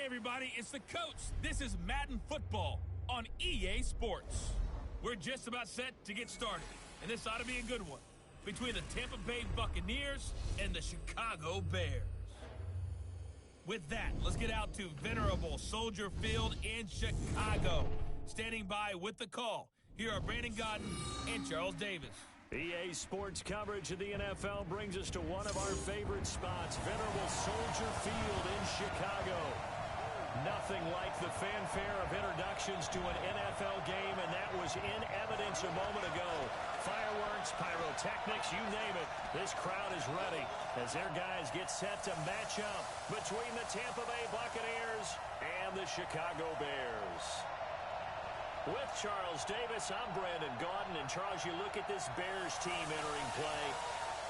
everybody, it's the coach. This is Madden Football on EA Sports. We're just about set to get started, and this ought to be a good one between the Tampa Bay Buccaneers and the Chicago Bears. With that, let's get out to venerable Soldier Field in Chicago. Standing by with the call, here are Brandon Godden and Charles Davis. EA Sports coverage of the NFL brings us to one of our favorite spots, venerable Soldier Field in Chicago. Nothing like the fanfare of introductions to an NFL game, and that was in evidence a moment ago. Fireworks, pyrotechnics, you name it. This crowd is ready as their guys get set to match up between the Tampa Bay Buccaneers and the Chicago Bears. With Charles Davis, I'm Brandon Godden. And Charles, you look at this Bears team entering play.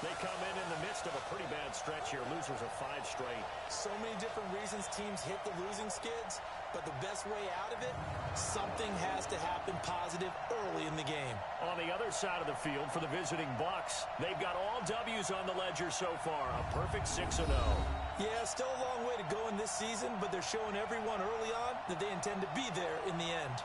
They come in the midst of a pretty bad stretch here. Losers of 5 straight. So many different reasons teams hit the losing skids, but the best way out of it, something has to happen positive early in the game. On the other side of the field for the visiting Bucs, they've got all W's on the ledger so far. A perfect 6-0. Yeah, still a long way to go in this season, but they're showing everyone early on that they intend to be there in the end.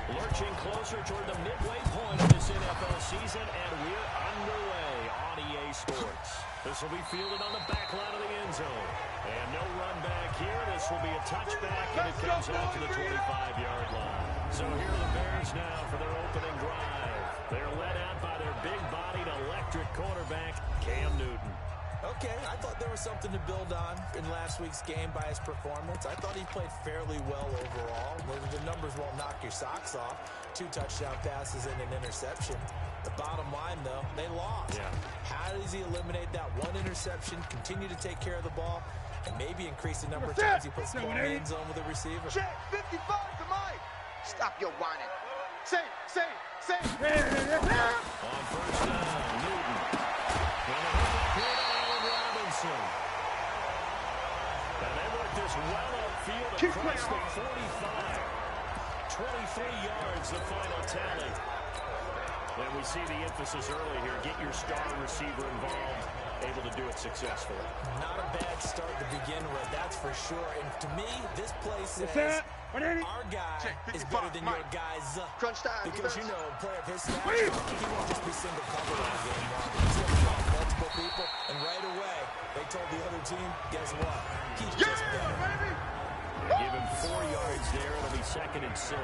Lurching closer toward the midway point of this NFL season, and we're underway on EA Sports. This will be fielded on the back line of the end zone. And no run back here. This will be a touchback, and it comes out to the 25-yard line. So here are the Bears now for their opening drive. They're led out by their big-bodied electric quarterback, Cam Newton. Okay, I thought there was something to build on in last week's game by his performance. I thought he played fairly well overall. The numbers won't knock your socks off. 2 touchdown passes and an interception. The bottom line, though, they lost. Yeah. How does he eliminate that 1 interception, continue to take care of the ball, and maybe increase the number of times he puts the ball in the end zone with a receiver? Check, 55 to Mike. Stop your whining. Say. On first down, Newton. And they work this well upfield across the 45. 23 yards, the final tally. And we see the emphasis early here. Get your star receiver involved, able to do it successfully. Not a bad start to begin with, that's for sure. And to me, this play says our guy is better than your guy's. Crunch time. Because, you know, a player of his stature, he won't just be single covered on game long. He's going to drop multiple people, and right away, they told the other team, guess what? He's just better. Give him 4 yards there. It'll be 2nd and 6.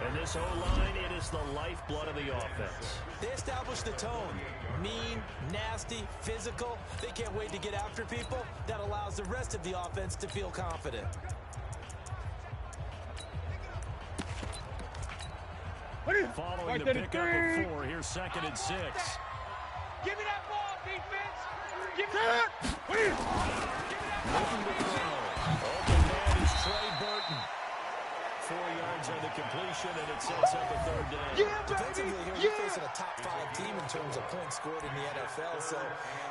And this O-line, it is the lifeblood of the offense. They established the tone. Mean, nasty, physical. They can't wait to get after people. That allows the rest of the offense to feel confident. Following the pickup of 4, here's 2nd and 6. Give me that ball, defense. Give me that. Looking to throw. Open man is Trey Burton. 4 yards on the completion, and it sets up a 3rd down. Defensively here, you're facing a top 5 team in terms of points scored in the NFL. So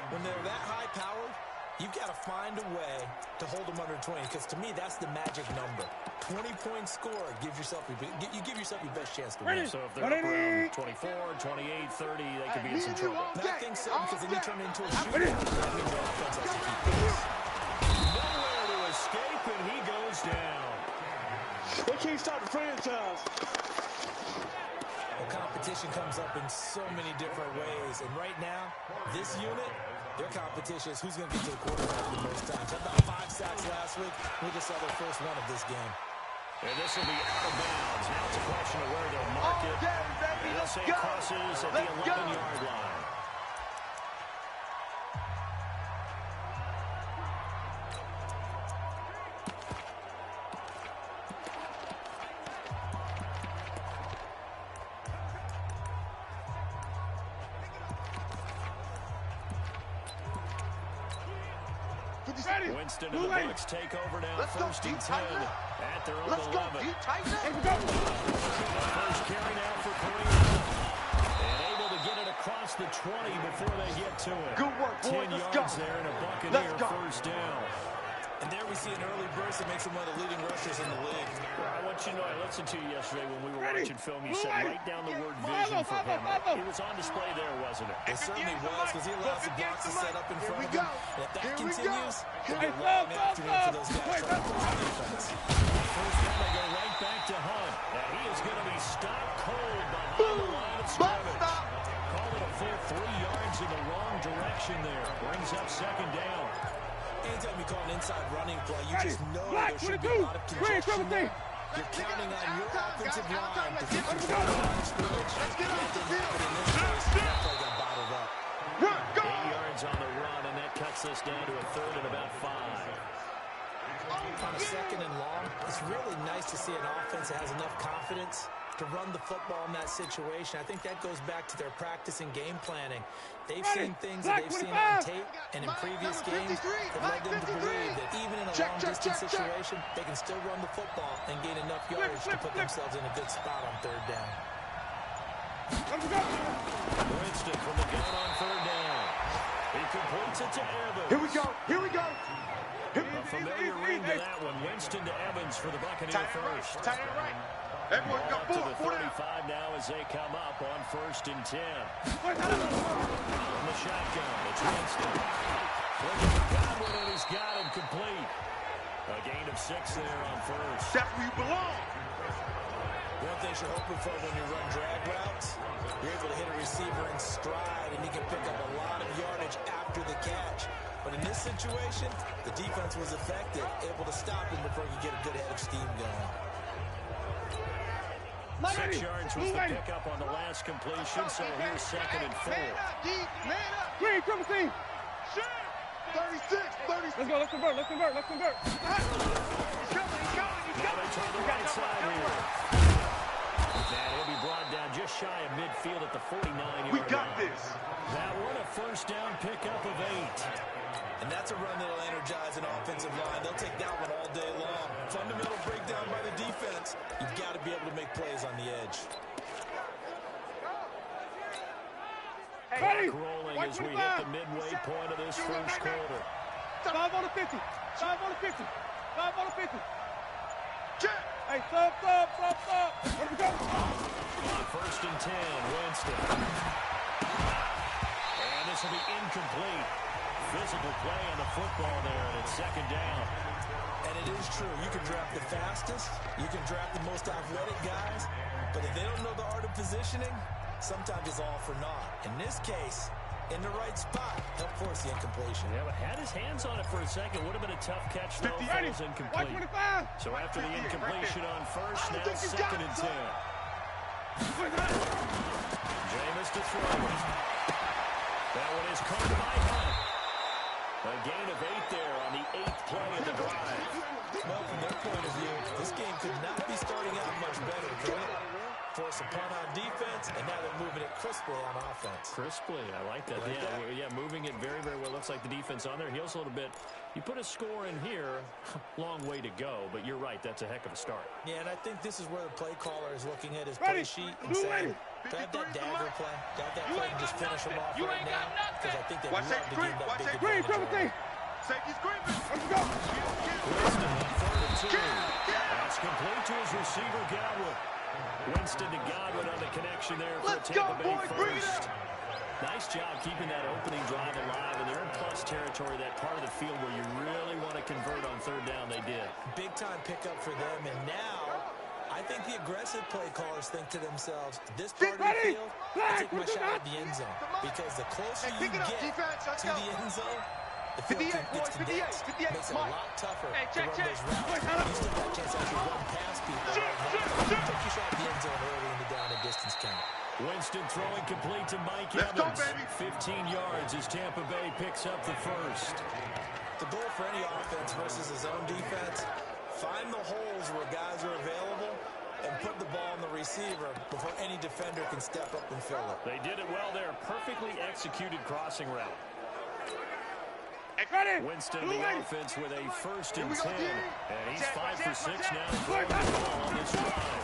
when they're that high-powered, you've got to find a way to hold them under 20, because to me, that's the magic number. 20 points scored, you give yourself your best chance to win. So if they're up around 24, 28, 30, they could be in some trouble. And I think so, because then you turn into a shooter. That means your offense has to keep pace. Nowhere to escape, and he goes down. They can't stop the franchise. Well, competition comes up in so many different ways, and right now, this unit, their competition is who's going to get to the quarterback the most times. About 5 sacks last week. We just saw their first one of this game. And this will be out of bounds. Now it's a question of where they'll mark it. And they'll say it crosses at the 11-yard line. Winston and the Bucs take over now. First and 10 at their own 11. First carry now for Kareem. And able to get it across the 20 before they get to it. Good work, boy. 10 yards there and a Buccaneer first down. And there we see an early burst that makes him one of the leading rushers in the league. I want you to know, I listened to you yesterday when we were watching film. You said write down the word vision for him. It was on display there, wasn't it? It certainly was, because he allows the box to set up in front of him. And if that continues, he'll be long afternoon for those guys trying to push defense. First down, they go right back to Hunt. Now he is going to be stopped cold behind the line of scrimmage. Call it a full 3 yards in the wrong direction there. Brings up second down. Anytime you call an inside running play, you just know there should be a lot of congestion there. You're counting on your offensive line to get control of the line of scrimmage. Let's get off the field. In this case, that play got bottled up. 8 yards on the run, and that cuts us down to a third and about 5. On a second and long, it's really nice to see an offense that has enough confidence to run the football in that situation. I think that goes back to their practice and game planning. They've seen things that they've seen on tape and in previous games that led them to believe that even in a long-distance situation, they can still run the football and gain enough yardage to put themselves in a good spot on third down. Winston from the gun on third down. He completes it to Evans. Here we go. Here we go. A familiar read to that one. Winston to Evans for the Buccaneer first. Tight end right. Everyone Ball go up to the 35 now as they come up on first and 10. On the shotgun, it's Winston. Looking for Godwin, and he's got him complete. A gain of 6 there on first. That's where you belong. One thing you're hoping for when you run drag routes, you're able to hit a receiver in stride, and you can pick up a lot of yardage after the catch. But in this situation, the defense was effective, able to stop him before you get a good head of steam going. 6 yards was the pickup on the last completion, so here's second and 4. Green, triple team. 36, 36. Let's go, let's convert. He's coming. Now they turn the right side here. And he'll be brought down just shy of midfield at the 49-yard line. We got this. That one, a first down pickup of 8. And that's a run that'll energize an offensive line. They'll take that one all day long. Fundamental breakdown by the defense. You've got to be able to make plays on the edge. Clock rolling as we hit the midway point of this first quarter. 5 on the 50. 5 on the 50. 5 on the 50. Check. Hey, stop. Where we go? On first and 10, Winston. And this will be incomplete. Physical play on the football there, and it's second down. And it is true. You can draft the fastest. You can draft the most athletic guys. But if they don't know the art of positioning, sometimes it's all for naught. In this case, in the right spot, help force the incompletion. Yeah, but had his hands on it for a second. Would have been a tough catch, though. Falls incomplete. So after the incompletion on first, now second and 10. Jameis to throw. That one is caught by Hunt. A gain of 8 there on the 8th play of the drive. Well, from their point of view, this game could not be starting out much better, could it? Force a punt on defense, and now they're moving it crisply on offense. Crisply, I like that. Yeah, moving it very, very well. Looks like the defense on there heals a little bit. You put a score in here, long way to go, but you're right, that's a heck of a start. Yeah, and I think this is where the play caller is looking at his play sheet and saying, grab that dagger play, grab that play and just finish him off right now, because I think they'd love to give that big advantage. Safety's green. Let's go. Winston, third and 2. That's complete to his receiver, Godwin. Winston to Godwin on the connection there for Tampa Bay first. Nice job keeping that opening drive alive, and they're in plus territory, that part of the field where you really want to convert on third down. They did. Big-time pickup for them, and now I think the aggressive play callers think to themselves, this part of the field, I take my shot at the end zone, because the closer you get to the end zone, the field gets condensed. Makes it a lot tougher to run those routes. You still got a chance to actually run past people. Take your shot at the end zone early in the down and distance count. Winston throwing complete to Mike Evans. 15 yards as Tampa Bay picks up the first. The goal for any offense versus his own defense, find the holes where guys are available and put the ball on the receiver before any defender can step up and fill it. They did it well there. Perfectly executed crossing route. Winston in the offense with a 1st and 10. And he's 5 for 6 now throwing the ball on this drive.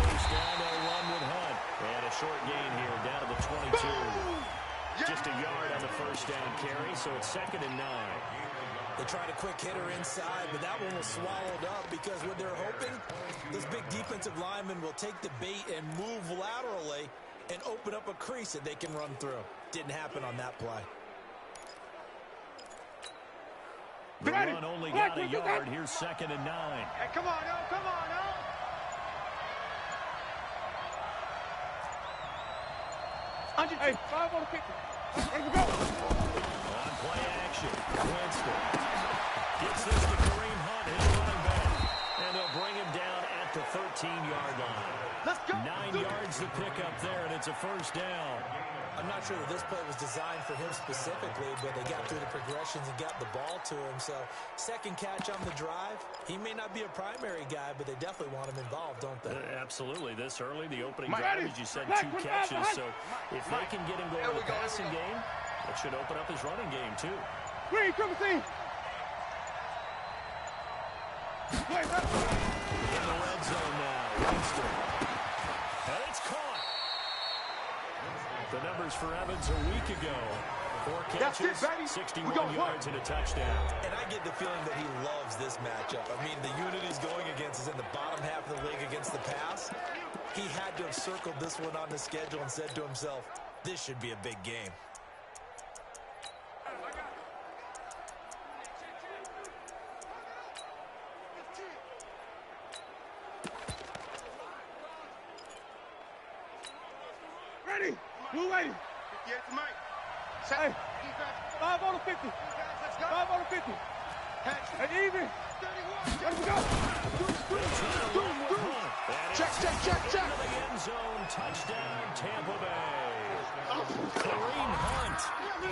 First down, they'll run with Hunt. And a short gain here down to the 22. Just a yard on the first down carry, so it's 2nd and 9. They tried a quick hitter inside, but that one was swallowed up because what they're hoping, those big defensive linemen will take the bait and move laterally and open up a crease that they can run through. Didn't happen on that play. The run only got a yard. Here's 2nd and 9. Hey, come on, now. Come on, now. Hey, 5 on the 50. Ready to go. On play action. Winston gets this to Kareem Hunt, his running back. And they'll bring him down at the 13-yard line. Let's go. 9 yards to pick up there, and it's a first down. I'm not sure that this play was designed for him specifically, but they got through the progressions and got the ball to him. So, second catch on the drive. He may not be a primary guy, but they definitely want him involved, don't they? Absolutely. This early, the opening drive, as you said, 2 catches. So, if they can get him going in the passing game, it should open up his running game, too. Green, come see. In the red zone now. Winston. And it's caught. The numbers for Evans a week ago. 4 catches, 61 yards, and a touchdown. And I get the feeling that he loves this matchup. I mean, the unit he's going against is in the bottom half of the league against the pass. He had to have circled this one on the schedule and said to himself, this should be a big game. Ready. Blue ready. 58 to Mike. Hey, 5 on the 50. 5 on the 50. And even. Ready to go. Check. Into the end zone, touchdown, Tampa Bay. Kareem Hunt,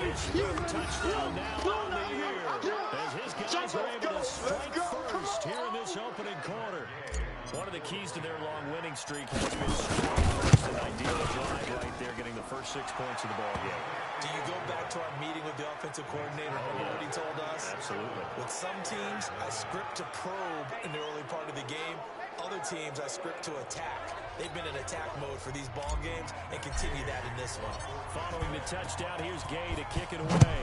his 3rd touchdown now on the year. As his guys are able to strike first here in this opening quarter. One of the keys to their long winning streak has been strong first, an ideal drive right there, getting the first 6 points of the ball game. Do you go back to our meeting with the offensive coordinator? Remember what he told us? Absolutely. With some teams, I script to probe in the early part of the game. Other teams, I script to attack. They've been in attack mode for these ball games and continue that in this one. Following the touchdown, here's Gay to kick it away.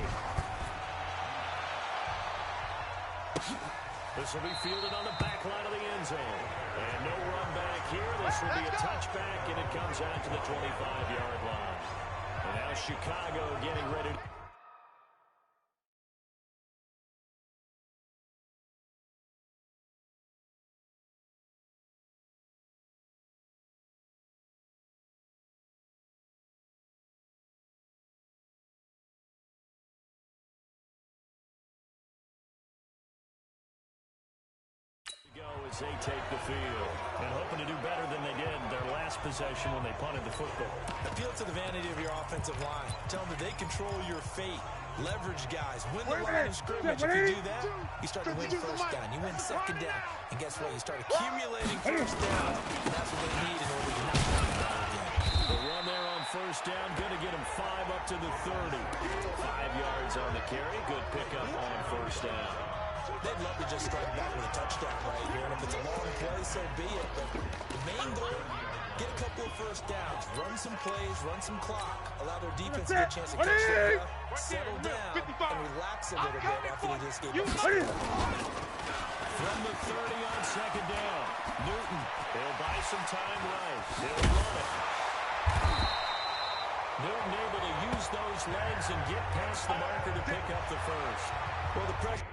This will be fielded on the back line of the end zone. And no run back here. This will be a touchback, and it comes out to the 25-yard line. And now Chicago getting ready to... as they take the field and hoping to do better than they did their last possession when they punted the football. Appeal to the vanity of your offensive line. Tell them that they control your fate. Leverage guys. Win the line of scrimmage. If you do that, you start to win first down. You win second down. And guess what? You start accumulating first down. And that's what they need in order to not win the ball game. The run there on first down, going to get him 5 up to the 30. 5 yards on the carry. Good pickup on first down. They'd love to just strike back with a touchdown right here. And if it's a long play, so be it. But the main goal, get a couple of first downs. Run some plays, run some clock. Allow their defense to get a chance to catch their breath, settle down, and relax a little bit after they just gave up the score. From the 30 on second down, Newton, he'll buy some time right. He'll run it. Newton able to use those legs and get past the marker to pick up the first. Well, the pressure.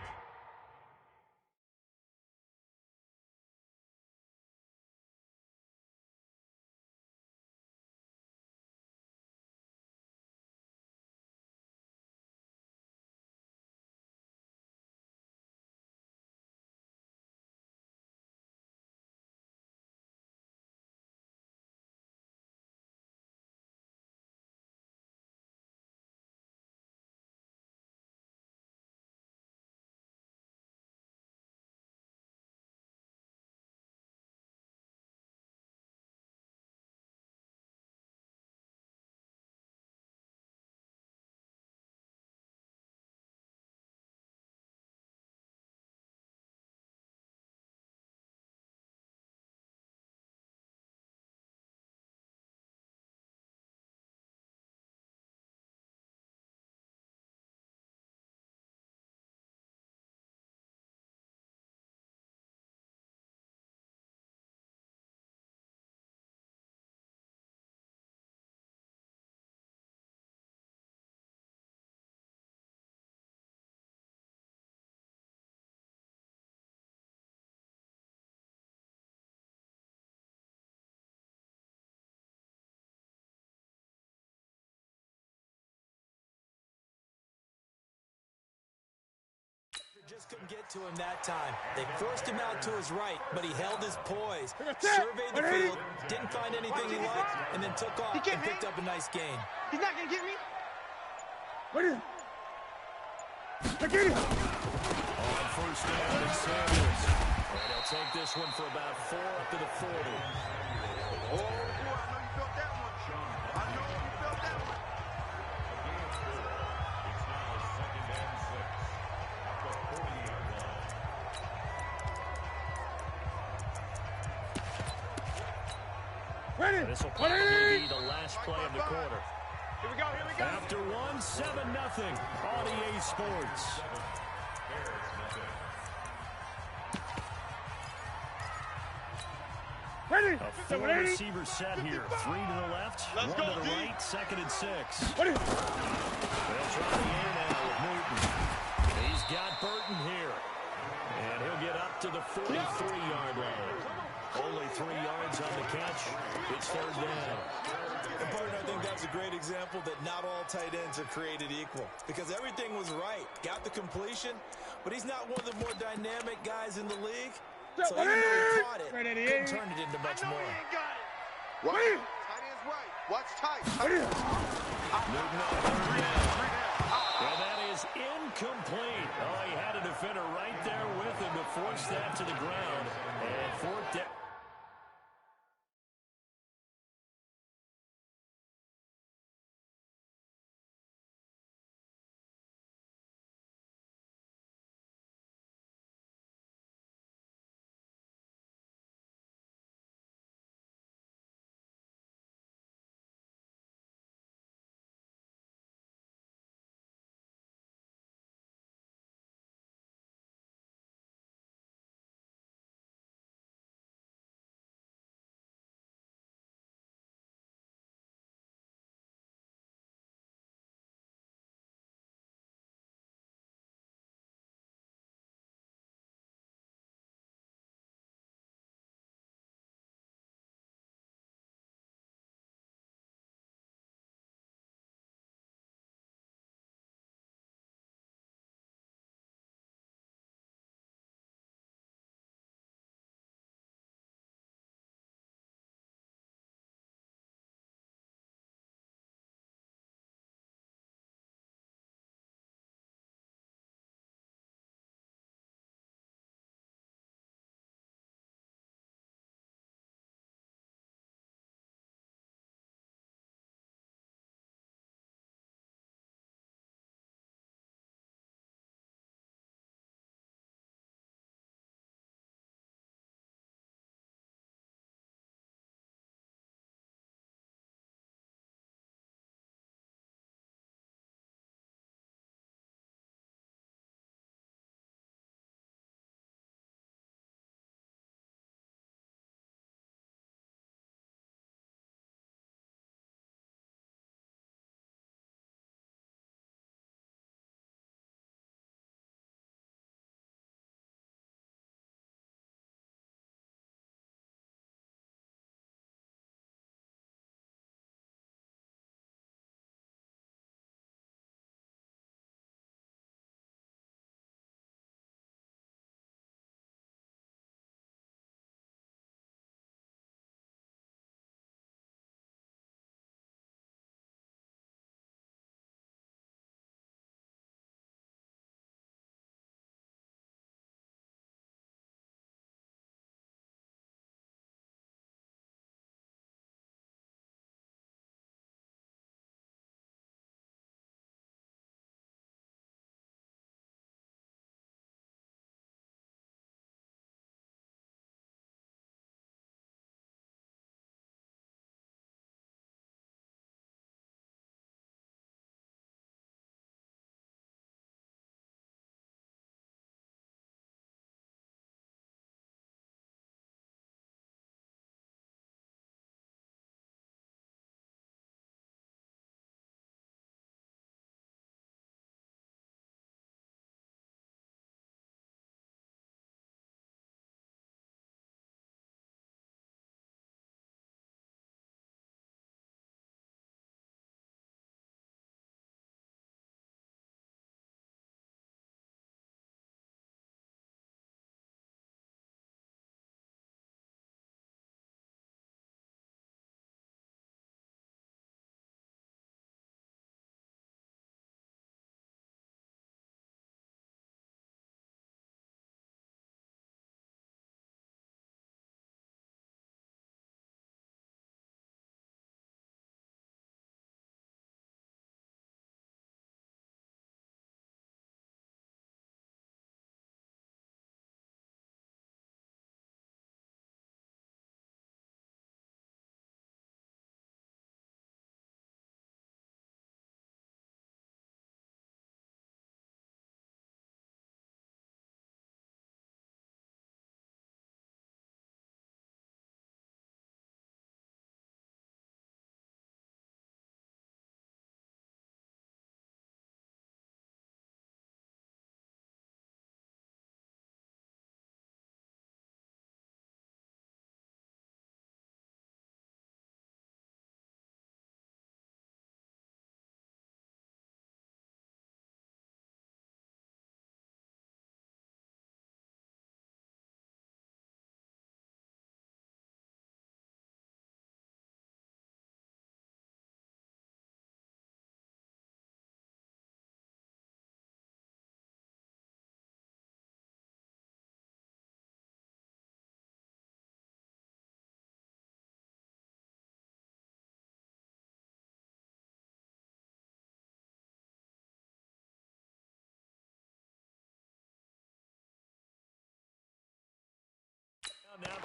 Just couldn't get to him that time. They forced him out to his right, but he held his poise, surveyed the field, didn't find anything he liked, and then took off and picked up a nice gain. He's not going to get me. What is it? I get it. On first down, it's Sanders. And he'll take this one for about 4 up to the 40. Oh, boy, I know you felt that one. I know you felt that one. This will probably be the last play of the quarter. Here we go, here we go. After 1, 7-0 on EA Sports. Ready. A 4-receiver set here. 3 to the left, 1 to the right, 2nd and 6. Ready. They'll try the air now with Newton. He's got Burton here. And he'll get up to the 43-yard line. Only 3 yards on the catch. It's 3rd down. And Burton, I think that's a great example that not all tight ends are created equal. Because everything was right. Got the completion, but he's not one of the more dynamic guys in the league. So even though he caught it, couldn't turn it into much more. Right. Tight end's right. Watch tight. Newton on 3rd down. And that is incomplete. Oh, he had a defender right there with him to force that to the ground. And 4th down.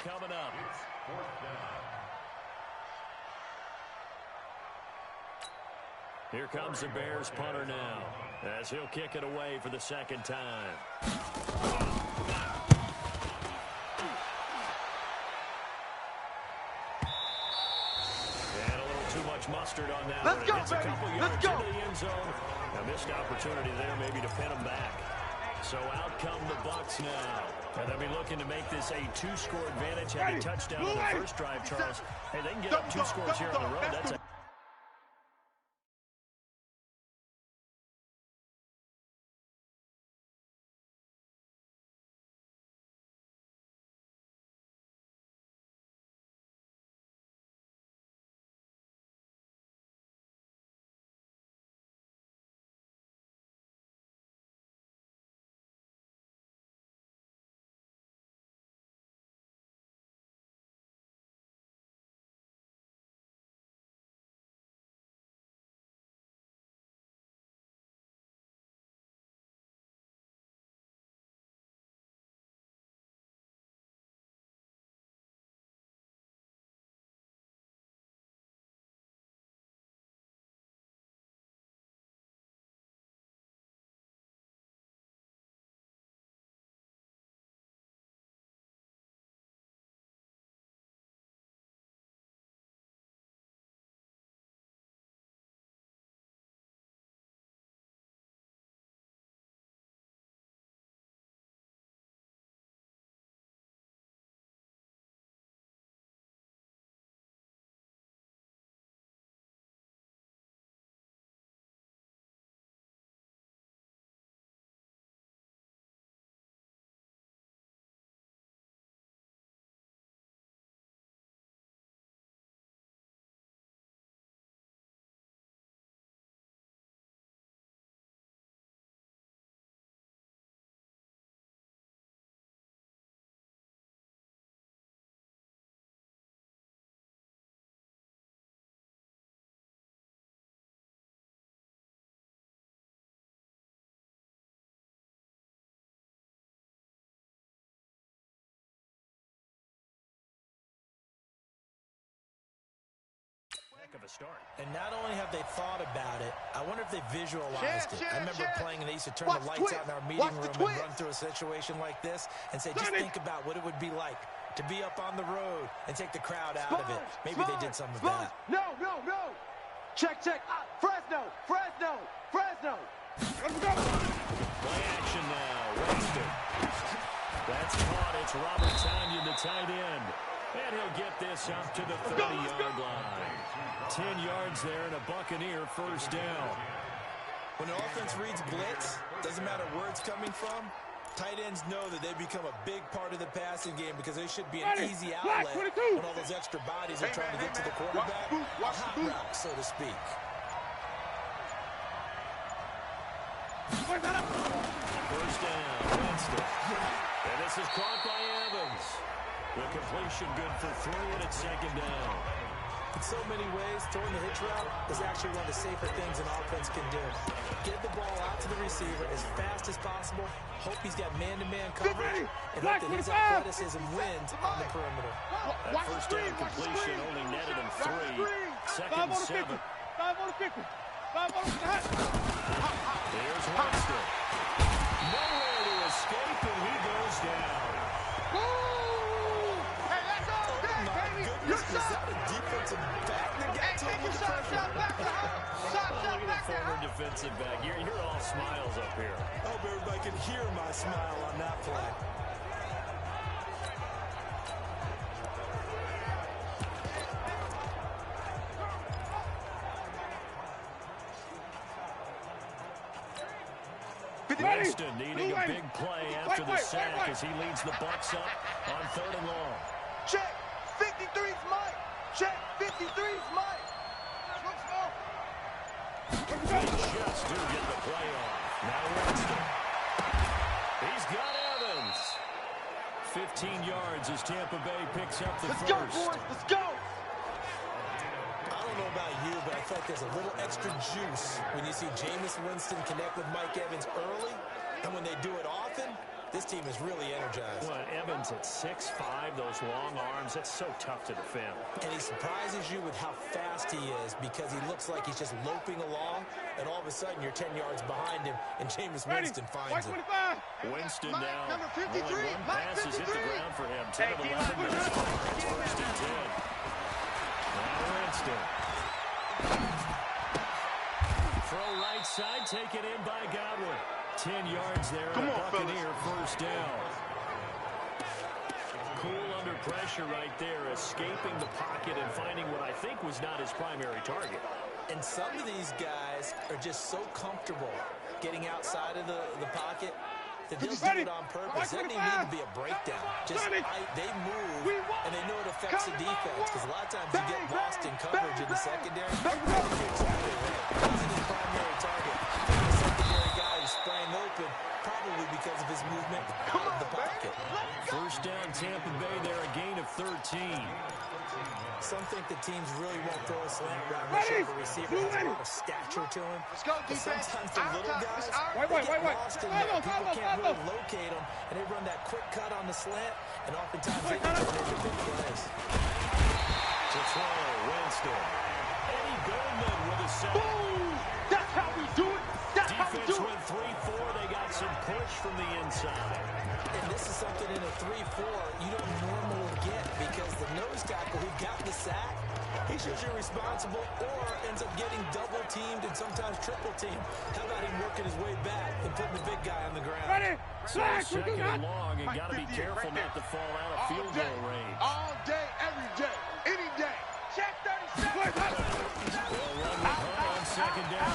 coming up. Here comes the Bears punter now, as he'll kick it away for the second time. And a little too much mustard on that one. It gets a couple yards into the end zone. A missed opportunity there maybe to pin him back. So out come the Bucs now. And they'll be looking to make this a two-score advantage. Had a touchdown on the first drive, Charles. Hey, they can get up 2 scores here on the road. That's a of a start. And not only have they thought about it, I wonder if they visualized it. I remember playing and they used to turn the lights out in our meeting room and run through a situation like this and say, just think about what it would be like to be up on the road and take the crowd out of it. Maybe they did some of that. No. Check. Fresno. Let's go. Play action now. Weston. That's caught. It's Robert Tonyan, the tight end. And he'll get this up to the 30-yard line. 10 yards there and a Buccaneer first down. When the offense reads blitz, doesn't matter where it's coming from, tight ends know that they become a big part of the passing game because they should be an easy outlet when all those extra bodies are trying to get to the quarterback. A hot route, so to speak. First down, Winston. And this is caught by Evans. The completion good for 3, and it's second down. In so many ways, throwing the hitch route is actually one of the safer things an offense can do. Get the ball out to the receiver as fast as possible, hope he's got man-to-man coverage, and hope that his athleticism wins on the perimeter. That first down completion only netted him 3. Second and 7. 5 on the 50. 5 on the hat. Here's Winston. Nowhere to escape, and he goes down. Is that a defensive back that got taken the pressure? Look at the former defensive back. You're all smiles up here. I hope everybody can hear my smile on that play. Winston needing a big play after the sack as he leads the Bucs up on 3rd and long. Check. 53's Mike. Check. 53's Mike. They just do get the play off. Now Winston. He's got Evans. 15 yards as Tampa Bay picks up the first. Let's go, boys. Let's go. I don't know about you, but I feel like there's a little extra juice when you see Jameis Winston connect with Mike Evans early And when they do it often, this team is really energized. Well, Evans at 6'5", those long arms, that's so tough to defend. And he surprises you with how fast he is because he looks like he's just loping along, and all of a sudden you're 10 yards behind him, and Jameis Winston finds him. Winston now, only one pass has hit the ground for him. 10 of 11 minutes. It's first and 10. Now Winston. Throw right side, taken in by Godwin. 10 yards there, and a Buccaneer first down. Cool under pressure right there, escaping the pocket and finding what I think was not his primary target. And some of these guys are just so comfortable getting outside of the pocket that they'll do it on purpose. Doesn't even need to be a breakdown. Just they move, and they know it affects the defense, because a lot of times you get lost in coverage in the secondary. He's his primary target. The secondary guy is spraying open, probably because of his movement out of the pocket. First down, Tampa Bay there, a gain of 13. Some think the teams really won't throw a slant route unless you have a receiver that has a lot of stature to him. But sometimes the little guys, they get lost in there. People can't really locate them, and they run that quick cut on the slant, and oftentimes they can turn into big plays. To throw, Winston. Eddie Goldman with a sack. That's how we do it. That's how we do Defense it. went 3-4. They got some push from the inside. And this is something in a 3-4 you don't normally get, because the nose tackle who got the sack, he's usually responsible or ends up getting double teamed and sometimes triple teamed. How about him working his way back and putting the big guy on the ground? So second and long, and got to be careful not to fall out of field goal range. All day, every day, any day. Check 37. They'll run with Hunt on second down.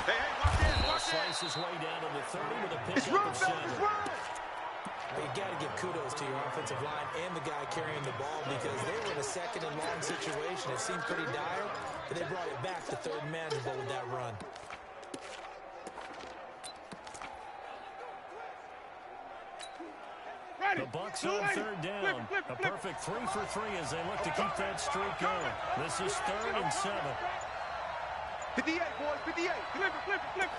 Hey, watch in, watch in. Slice his way down to the 30 with a pickup of 7. You got to give kudos to your offensive line and the guy carrying the ball, because they were in a second and long situation. It seemed pretty dire, but they brought it back to third and manageable with that run. The Bucs on third down. A perfect 3 for 3 as they look to keep that streak going. This is 3rd and 7. 58, boys, 58. Flip it. Let's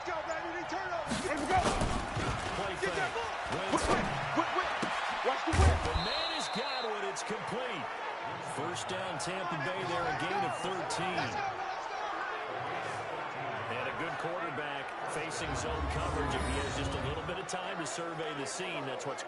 go, baby. They turn up. Let's go. Play Get that fake. ball. Whip. Watch the whip. The man is Godwin. It's complete. First down, Tampa Bay there, a gain of 13. And a good quarterback facing zone coverage. If he has just a little bit of time to survey the scene, that's what's...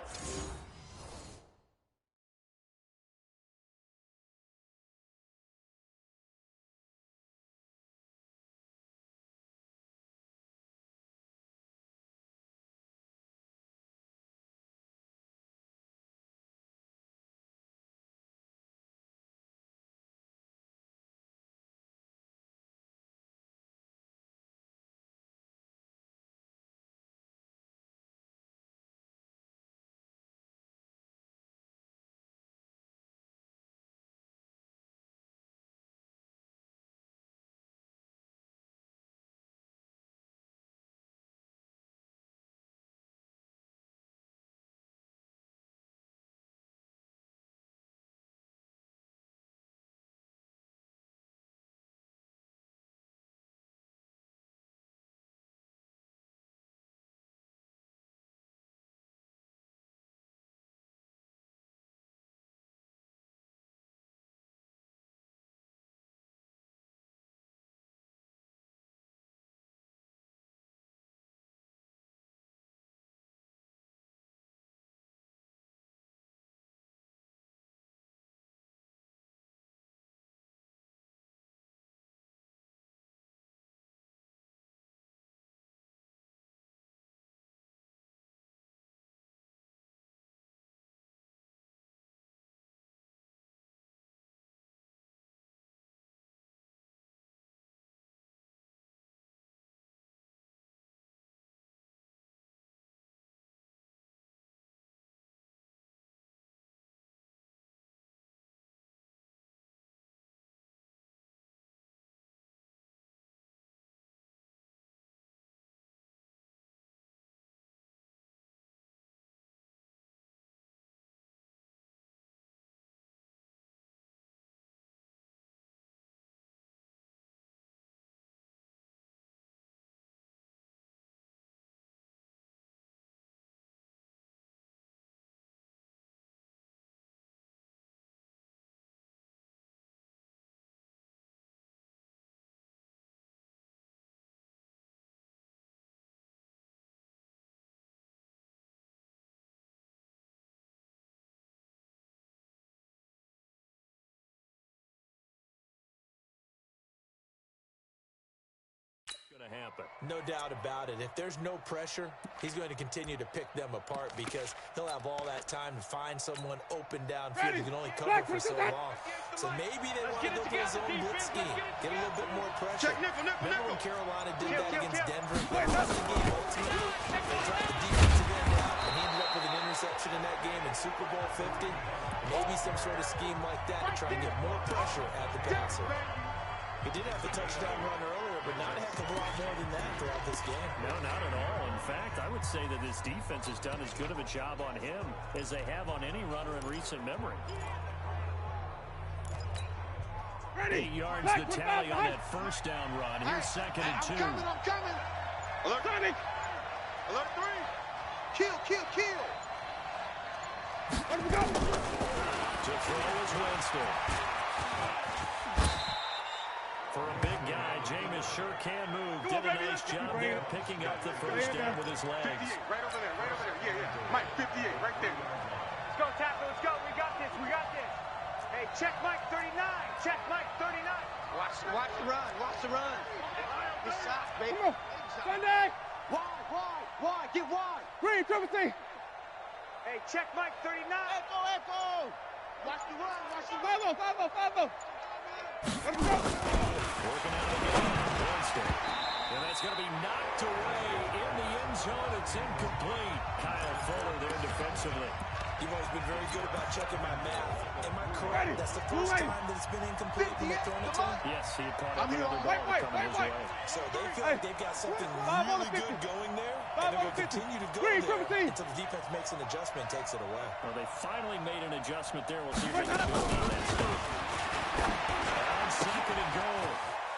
going to happen. No doubt about it. If there's no pressure, he's going to continue to pick them apart because he'll have all that time to find someone open downfield who can only cover for so long. So maybe they want to go to his own blitz scheme, get a little bit more pressure. Remember when Carolina did that against Denver? They lost the game ultimately. They dropped the defensive end out, and he ended up with an interception in that game in Super Bowl 50. Maybe some sort of scheme like that to try and get more pressure at the passer. He did have the touchdown run earlier, but not a heck of a lot more than that throughout this game. No, not at all. In fact, I would say that this defense has done as good of a job on him as they have on any runner in recent memory. 8 yards the tally on that first down run. Here's second and 2. I'm coming. Alert 3. Alert 3. Kill. Let him go. To throw is Winston. For a big guy, Jameis sure can move. Did a nice job there picking up the first down with his legs. 58, right over there. Yeah. Mike, 58, right there. Let's go, tackle, let's go. We got this. Hey, check Mike 39. Check Mike 39. Watch the run. Good shot, baby. Come on. Sunday. Wide. Get wide. Green, Timothy. Hey, check Mike 39. Echo. Watch the run. 5-0. Let him go. Working out again, Winston. And that's going to be knocked away in the end zone. It's incomplete. Kyle Fuller there defensively. You've always been very good about checking my math. Am I correct? That's the first time that it's been incomplete when they've thrown it to him? Yes, he had caught up another ball coming his way. So they feel like they've got something really good going there, and they're going to continue to go there until the defense makes an adjustment and takes it away. Well, they finally made an adjustment there. We'll see if they can build on that stuff. On second and goal,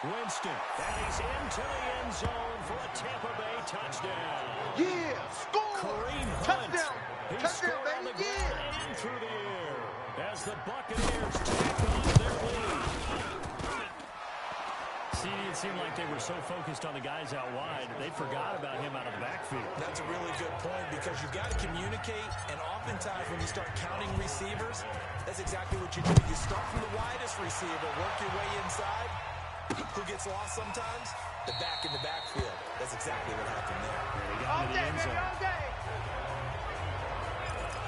Winston. And he's into the end zone for a Tampa Bay touchdown. Yeah, score. Kareem Hunt. He scored on the ground and through the air as the Buccaneers take on their lead. See, it seemed like they were so focused on the guys out wide, they forgot about him out of the backfield. That's a really good point because you've got to communicate, and oftentimes when you start counting receivers, that's exactly what you do. You start from the widest receiver, work your way inside. Who gets lost sometimes? The back in the backfield. That's exactly what happened there. All day, baby, all day.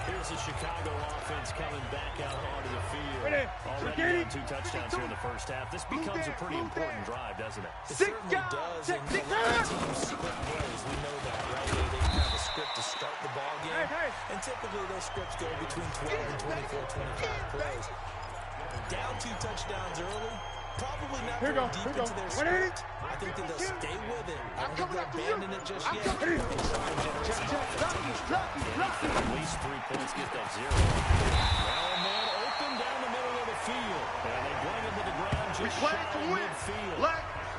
Here's the Chicago offense coming back out onto the field. Already on 2 touchdowns here in the first half. This becomes a pretty important drive, doesn't it? It certainly does. And a lot of teams script plays. We know that, right? They have a script to start the ball game. And typically those scripts go between 12 and 24, 25 plays. Down 2 touchdowns early. Probably not going deep into their script. I think that they'll stay with it. I don't think they'll abandon it just yet. They try and generate some offense. At least 3 points, get that 0. Well, man, open down the middle of the field. And they bring him to the ground just shy of midfield.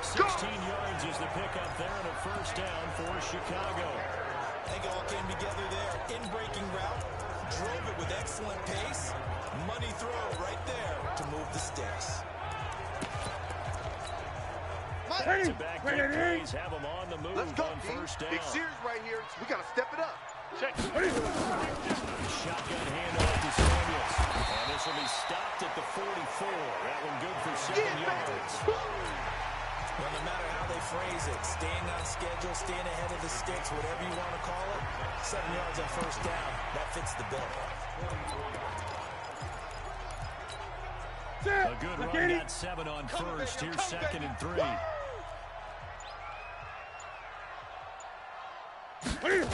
16 yards is the pickup there and a first down for Chicago. I think it all came together there. In-breaking route. Drove it with excellent pace. Money throw right there to move the sticks. Back-to-back big plays have them on the move. Let's go, on first down. Big series right here. We got to step it up. Check. Shotgun handoff to Samuels. And this will be stopped at the 44. That one good for 7 yards. Well, no matter how they phrase it, staying on schedule, staying ahead of the sticks, whatever you want to call it, 7 yards on first down, that fits the bill. A good run, got 7 on first. Here's second and 3. A quick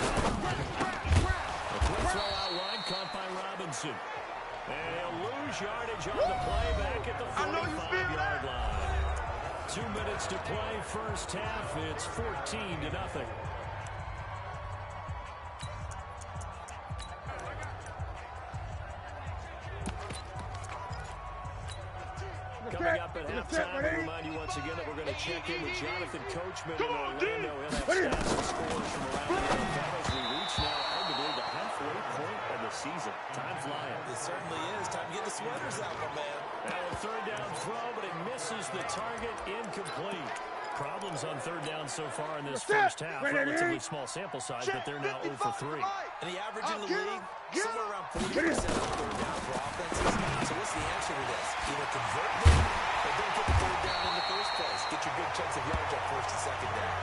throw out wide, caught by Robinson. And he'll lose yardage on the play back at the 45-yard line. 2 minutes to play first half. It's 14-0. Coming up at halftime, we remind you once again that we're going to check in with Jonathan Coachman in Orlando. He'll have stats and scores from around the NFL as we reach now arguably the halfway point of the season. Time flying. It certainly is. Time to get the sweaters out, my man. Now a third down throw, but it misses the target. Incomplete. Problems on third down so far in this first half. Relatively small sample size, but they're now 0 for 3. And the average in the league, somewhere around 40% on third down for offenses. So what's the answer to this? Either convert them or don't get the third down in the first place. Get your big chunks of yards on first and second down.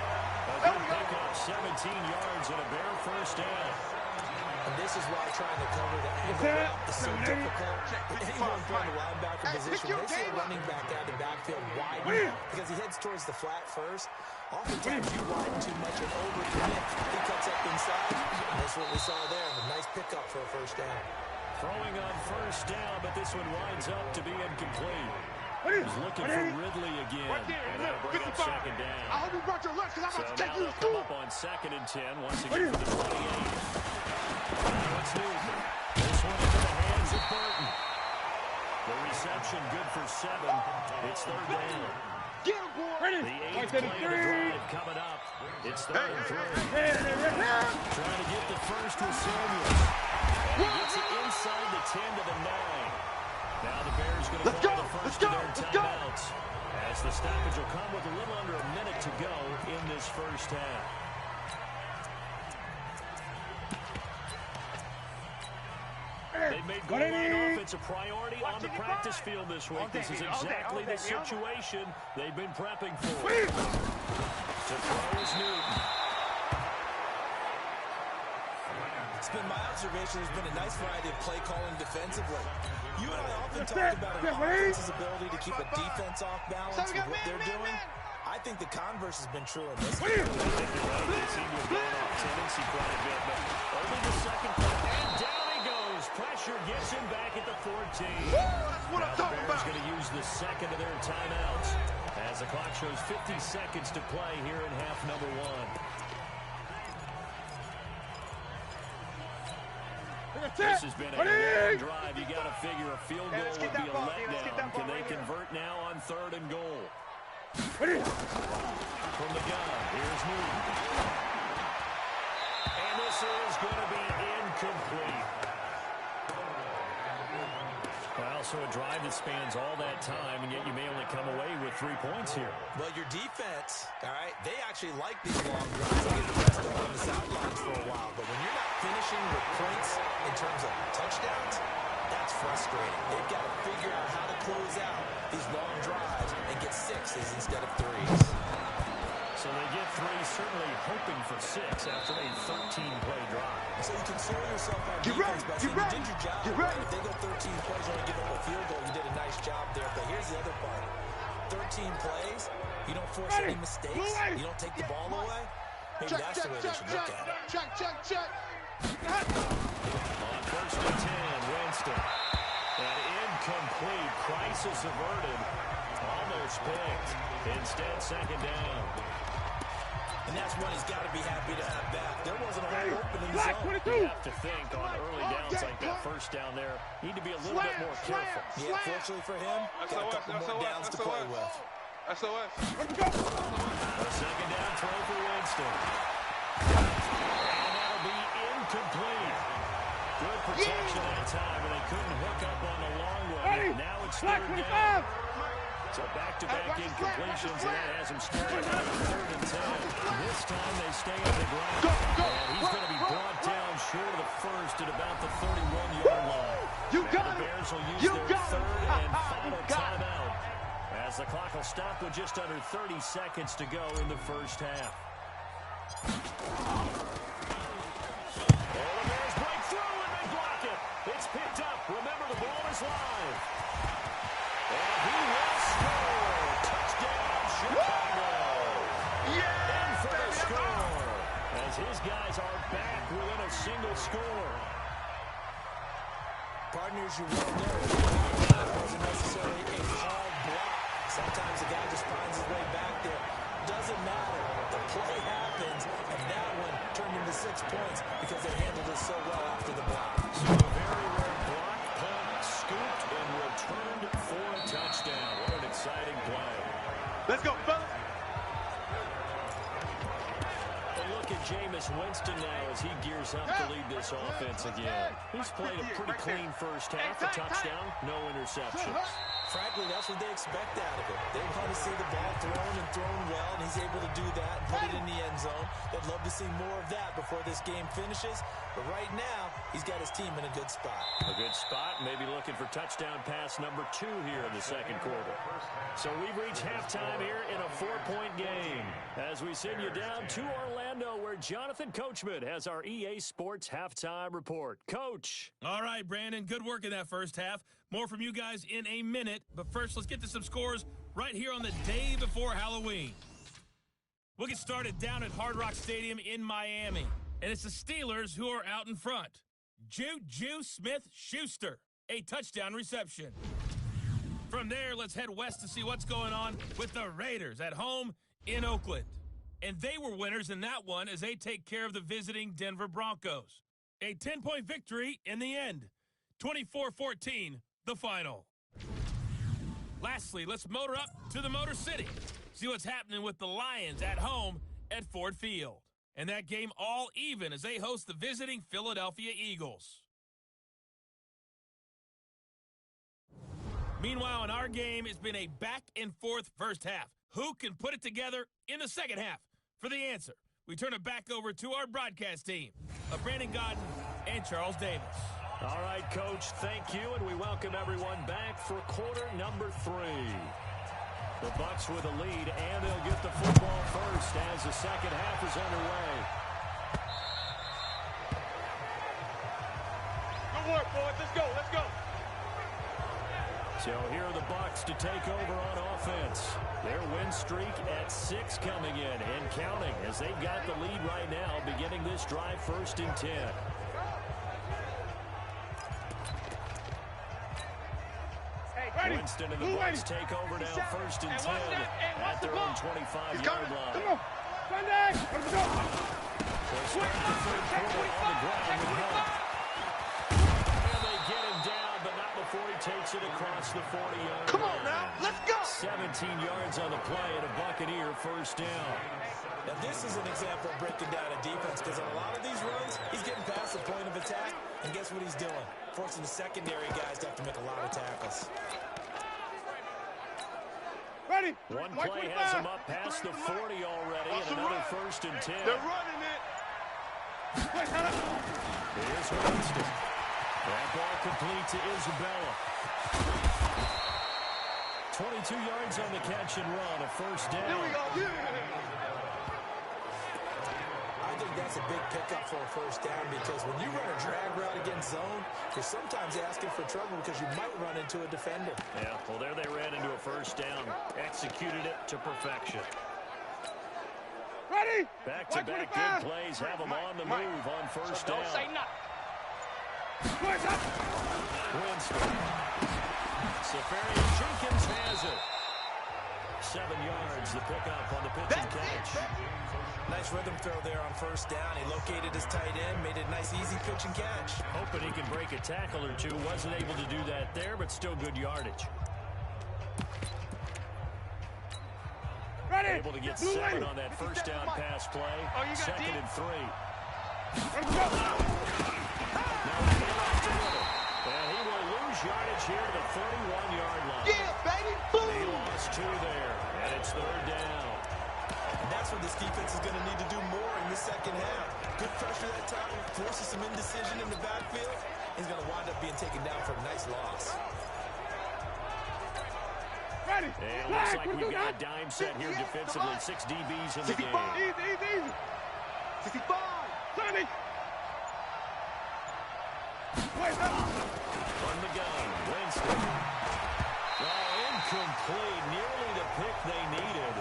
A good pickup, 17 yards and a bare first down. And this is why trying to cover the angle route is so difficult. Anyone playing the linebacker position, they see a running back out of the backfield wide because he heads towards the flat first. Oftentimes you widen too much and overcommit. He cuts up inside, and that's what we saw there. A nice pickup for a first down. Throwing on first down, but this one winds up to be incomplete. He's looking for Ridley again. And that'll bring up second down. I hope you brought your lunch, because I'm about to take you to Come school. up on 2nd and 10, once again for the 28. Now it's Newton. This one into the hands of Burton. The reception good for 7. It's third down. Get him, boy. The 8th play of the drive coming up. It's third and 3. Trying to get the first with Samuels. And he gets it inside the 10 to the 9. Now the Bears going to call the first of their timeouts. As the stoppage will come with a little under a minute to go in this first half. They've made goal line offense a priority on the practice field this week. This is exactly the situation they've been prepping for. To throw is Newton. It's been my observation there's been a nice variety of play calling defensively. You and I often talk about an offense's ability to keep a defense off balance with what they're doing. I think the converse has been true in this game. I think you're right. They seem to have gone off tendency quite a bit, but only the second play. And down he goes. Pressure gets him back at the 14. What I'm Now the talking Bears about. going to use the second of their timeouts as the clock shows 50 seconds to play here in half number 1. This has been a long drive. You got to figure a field goal would be a letdown. Can they convert now on 3rd and goal? From the gun, here's Newton. And this is going to be incomplete. Well, so a drive that spans all that time, and yet you may only come away with 3 points here. Well, your defense, all right, they actually like these long drives. They get the rest of them on the sidelines for a while. But when you're not finishing with points in terms of touchdowns, that's frustrating. They've got to figure out how to close out these long drives and get 6s instead of 3s. So they get 3, certainly hoping for 6 after a 13-play drive. So you console yourself on defense by saying you did your job. Right? If they go 13 plays and only give up a field goal, you did a nice job there. But here's the other part. 13 plays, you don't force any mistakes, you don't take the ball away. Maybe that's the way they should look at it. Check. On 1st and 10, Winston. An incomplete, crisis averted, almost picked. Instead, second down. And that's one he's got to be happy to have back. There wasn't a whole open in the zone. You have to think on early downs like that first down there, need to be a little bit more careful. Yeah, fortunately for him, got a couple more downs to play with. SOS. A second down throw for Winston. And that'll be incomplete. Good protection that time, and they couldn't hook up on the long one. Now it's third down. So back-to-back incompletions, and that has him starting on 3rd and 10. This time they stay on the ground. And he's going to be brought down short of the first at about the 31-yard line. The Bears will use their 3rd and final timeout as the clock will stop with just under 30 seconds to go in the first half. The Bears break through and they block it. It's picked up. Remember, the ball is live. And he will score. Touchdown, Chicago. In for the score. As his guys are back within a single score. Partners, you well know, that wasn't necessarily a hard block. Sometimes the guy just finds his way back there. Doesn't matter. The play happens, and that one turned into 6 points because they handled it so well after the block. So a very rare block, punt, scooped, and returned for a touchdown. What an exciting play. Let's go, fella. And look at Jameis Winston now as he gears up to lead this offense again. He's played a pretty clean first half, a touchdown, no interceptions. Frankly, that's what they expect out of him. They want to see the ball thrown and thrown well, and he's able to do that and put it in the end zone. They'd love to see more of that before this game finishes. But right now, he's got his team in a good spot. A good spot, maybe looking for touchdown pass number 2 here in the second quarter. So we've reached halftime here in a 4-point game. As we send you down to Orlando, where Jonathan Coachman has our EA Sports halftime report. Coach. All right, Brandon, good work in that first half. More from you guys in a minute. But first, let's get to some scores right here on the day before Halloween. We'll get started down at Hard Rock Stadium in Miami. And it's the Steelers who are out in front. Juju Smith-Schuster, a touchdown reception. From there, let's head west to see what's going on with the Raiders at home in Oakland. And they were winners in that one as they take care of the visiting Denver Broncos. A 10-point victory in the end. 24-14, the final. Lastly, let's motor up to the Motor City. See what's happening with the Lions at home at Ford Field. And that game all even as they host the visiting Philadelphia Eagles. Meanwhile, in our game, it's been a back-and-forth first half. Who can put it together in the second half? For the answer, we turn it back over to our broadcast team of Brandon Godden and Charles Davis. All right, Coach, thank you, and we welcome everyone back for quarter number 3. The Bucs with a lead, and they'll get the football first as the second half is underway. Good work, boys. Let's go. Let's go. So here are the Bucs to take over on offense. Their win streak at 6 coming in and counting as they've got the lead right now, beginning this drive 1st and 10. Winston and the Bucs take over now 1st and 10 at their own 25-yard line. Come on. Sunday. Let's go. They'll start the third quarter on the ground with help. And they get him down, but not before he takes it across the 40-yard line. Come on now. Let's go. 17 yards on the play and a Buccaneer first down. Now, this is an example of breaking down a defense because on a lot of these runs, he's getting past the point of attack, and guess what he's doing? Forcing the secondary guys to have to make a lot of tackles. Ready. One play has him up past the 40 already, and another 1st and 10. They're running it. Here's Winston. That ball complete to Isabella. 22 yards on the catch and run, a first down. Here we go. I think that's a big pickup for a first down because when you run a drag route against zone, you're sometimes asking for trouble because you might run into a defender. Yeah, well, there they ran into a first down. Executed it to perfection. Ready. Back-to-back good plays have them on the move on first down. Don't say nothing. Winston. Safarian Jenkins has it. 7 yards, the pickup on the pitch and catch. Nice rhythm throw there on first down. He located his tight end, made it a nice, easy pitch and catch. Hoping he can break a tackle or two. Wasn't able to do that there, but still good yardage. Ready. Able to get 7 on that first down pass play. Oh, you got 2nd and 3. Let's go. And he will lose yardage here to the 41-yard line. Yeah, baby. Boom. He lost 2 there, and it's 3rd down. And that's what this defense is going to need to do more in the second half. Good pressure that time, forces some indecision in the backfield. He's going to wind up being taken down for a nice loss. And it looks like we've got a dime set here defensively. 6 DBs in the game. Easy. 65. 70. From the gun, Winston. Oh, incomplete. Nearly the pick they needed.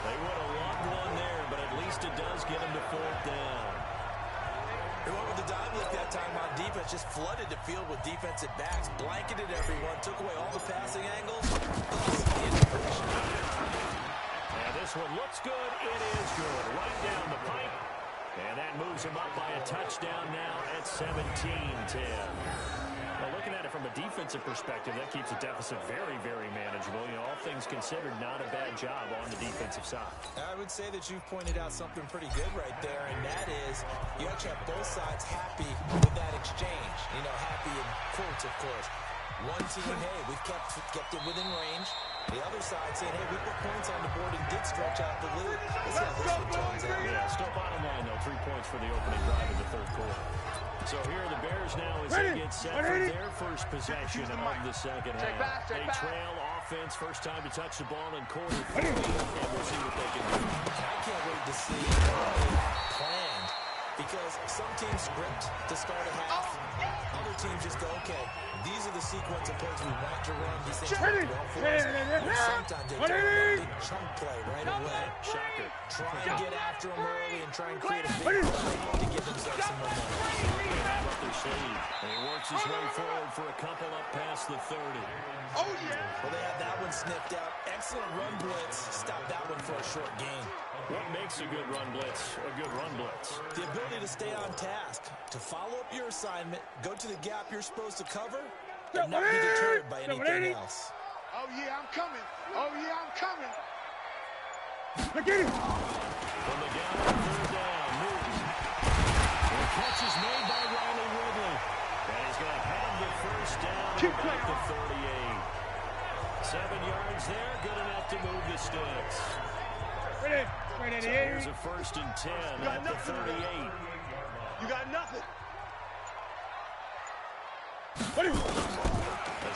They would have loved one there, but at least it does get them to 4th down. They went with the dive look that time on defense, just flooded the field with defensive backs, blanketed everyone, took away all the passing angles. And this one looks good. It is good. Right down the pipe. And that moves him up by a touchdown now at 17-10. Well, looking at it from a defensive perspective, that keeps the deficit very, very manageable. You know, all things considered, not a bad job on the defensive side. I would say that you've pointed out something pretty good right there, and that is you actually have both sides happy with that exchange. You know, happy in quotes, of course. One team, hey, we've kept it within range. The other side saying, hey, we put points on the board and did stretch out the lead. Let's see how this one turns out. Yeah, still points for the opening drive of the third quarter. So here are the Bears now as they get set for their first possession of the second half. They trail offense, first time to touch the ball in quarter 3, and we'll see what they can do. I can't wait to see how they plan, because some teams script to start a half. Other teams just go, okay, these are the sequence of plays we want to run. These things work well for us. And sometimes they do a big chunk play right away. Shocker. Try and get after them early and try and create a big play to give themselves some momentum. And he works his way forward for a couple up past the 30. Oh, yeah. Well, they had that one sniffed out. Excellent run blitz. Stop that one for a short gain. What makes a good run blitz a good run blitz? The ability to stay on task, to follow up your assignment, go to the gap you're supposed to cover, and not be deterred by anything else. Oh, yeah, I'm coming. Oh, yeah, I'm coming. Look at him. From the gun, third down, Newton. The catch is made by Riley Ridley. And he's going to have the first down at the 38. 7 yards there, good enough to move the sticks. So here's a 1st and 10 at the 38. You got nothing. A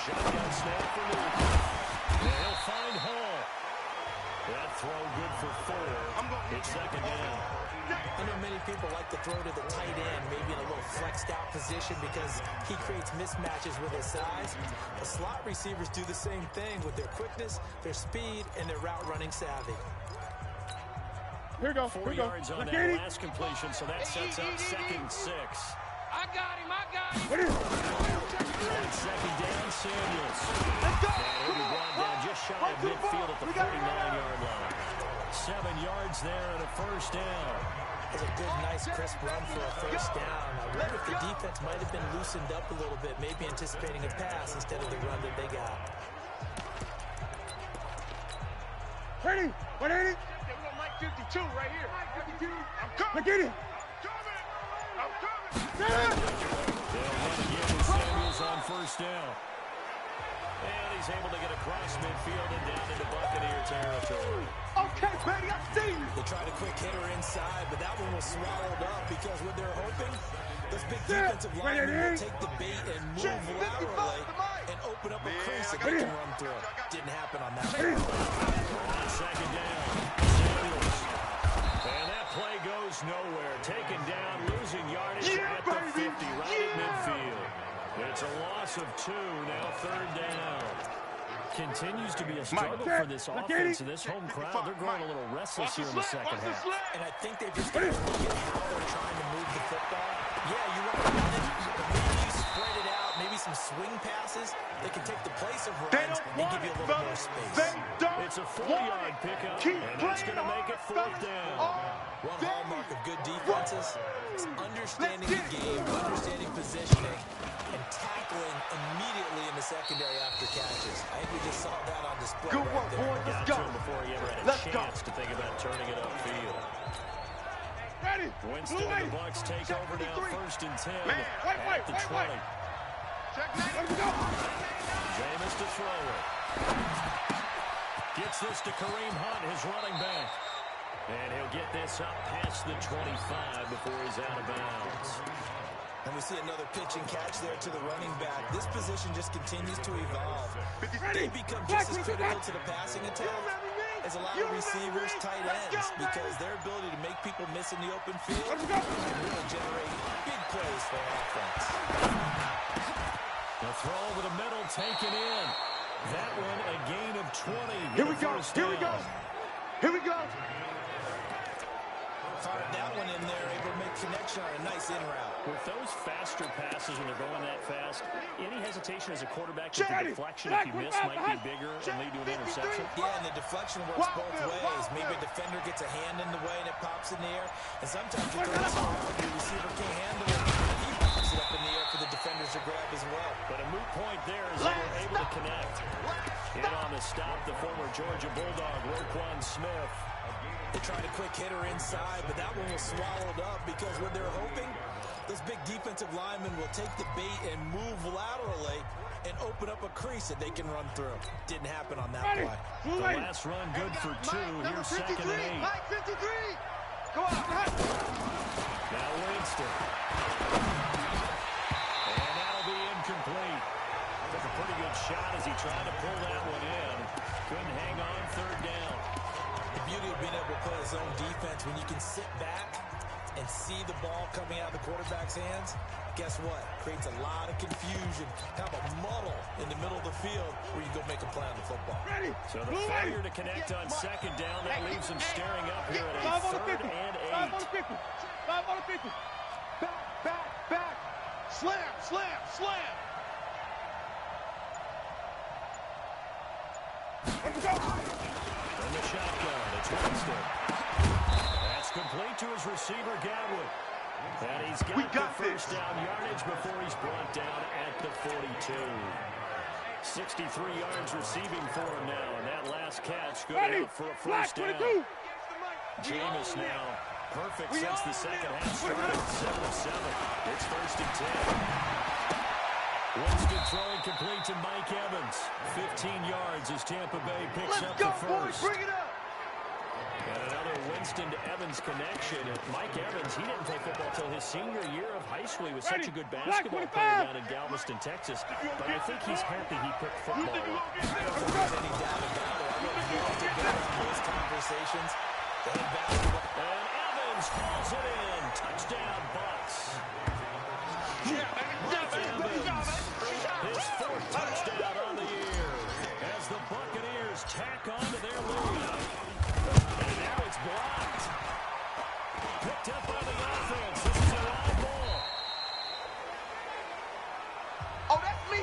shotgun snap for Newton. And he'll find Hall. That throw good for 4. It's 2nd down. I know many people like to throw to the tight end, maybe in a little flexed out position because he creates mismatches with his size. The slot receivers do the same thing with their quickness, their speed, and their route running savvy. Here we go. 4 yards on that last completion, so that sets up 2nd and 6. I got him. On 2nd down, Samuels. Let's go. And he'll be brought down just shy of midfield at the 49-yard line. 7 yards there and a 1st down. It's a good, nice, crisp run for a 1st down. I wonder if the defense might have been loosened up a little bit, maybe anticipating a pass instead of the run that they got. Ready? 180? Yeah, we got Mike 52 right here. Mike 52. I'm coming. Look at it. I'm coming. They'll run again with Samuels on 1st down. And he's able to get across midfield and down into Buccaneer territory. Okay, baby, I see you. They tried a quick hitter inside, but that one was swallowed up because what they're hoping, those big defensive linemen will take the bait and move laterally and open up a crease that they can run through. Didn't happen on that one. On 2nd down, Samuels. And that play goes nowhere. Taken down, losing yardage at the 50, right at midfield. It's a loss of 2, now 3rd down. Continues to be a struggle for this offense and this home crowd. They're growing a little restless here in the second half. And I think they've just got to look at how they're trying to move the football. Yeah, you want to run it, but maybe you spread it out, maybe some swing passes that can take the place of runs and give you a little more space. It's a 4-yard pickup, and that's going to make it 4th down. One hallmark of good defenses is understanding the game, understanding positioning, and tackling immediately in the secondary after catches. I think we just saw that on display. Good work, boy. Let's go. Before he ever had a chance to think about turning it upfield. Ready. Winston and the Bucs take over now, 1st and 10 at the 20. Let's go. Jameis to throw it. Gets this to Kareem Hunt, his running back. And he'll get this up past the 25 before he's out of bounds. And we see another pitch and catch there to the running back. This position just continues to evolve. They become just as critical to the passing attack as a lot of receivers, tight ends, because their ability to make people miss in the open field can really generate big plays for offense. The throw over the middle taken in. That one a gain of 20. Here we go. Here we go. Here we go. Fired that one in there, able to make connection on a nice in route. With those faster passes when they're going that fast, any hesitation as a quarterback that the deflection, if you miss, might be bigger and lead to an interception? Yeah, and the deflection works both ways. Maybe a defender gets a hand in the way and it pops in the air. And sometimes you throw this around, the receiver can't handle it, and he pops it up in the air for the defenders to grab as well. But a moot point there is they were able to connect. In on the stop, the former Georgia Bulldog, Roquan Smith. They tried a quick hitter inside, but that one was swallowed up because what they're hoping, those big defensive linemen will take the bait and move laterally and open up a crease that they can run through. Didn't happen on that play. The last run good for 2. Here's 2nd and 8. Mike 53. Go on. Now trying to pull that one in. Couldn't hang on third down. The beauty of being able to play his own defense, when you can sit back and see the ball coming out of the quarterback's hands, guess what? Creates a lot of confusion, kind of a muddle in the middle of the field where you go make a play on the football. So the failure to connect on second down, that leaves him staring up here at a 3rd and 8. 5 on the 50. 5 on the 50. Back. Slam. Let's go. From the shotgun, it's Winston. That's complete to his receiver, Gadwood. And he's got the first down yardage before he's brought down at the 42. 63 yards receiving for him now, and that last catch good enough for a first down. Jameis now perfect since the second half started, 7 of 7. It's 1st and 10. Winston throwing complete to Mike Evans. 15 yards as Tampa Bay picks up the first. Boys, bring it up. And another Winston to Evans connection. Mike Evans, he didn't play football until his senior year of high school. He was such a good basketball player down in Galveston, Texas. But I think he's happy he picked football up. I don't think there's any doubt about it. I don't know if they've been around those conversations. And Evans hauls it in. Touchdown, Bucs. Mike Evans, his 4th touchdown on the year as the Buccaneers tack on to their lead. And now it's blocked. Picked up by the offense. This is a live ball. Oh, that's me.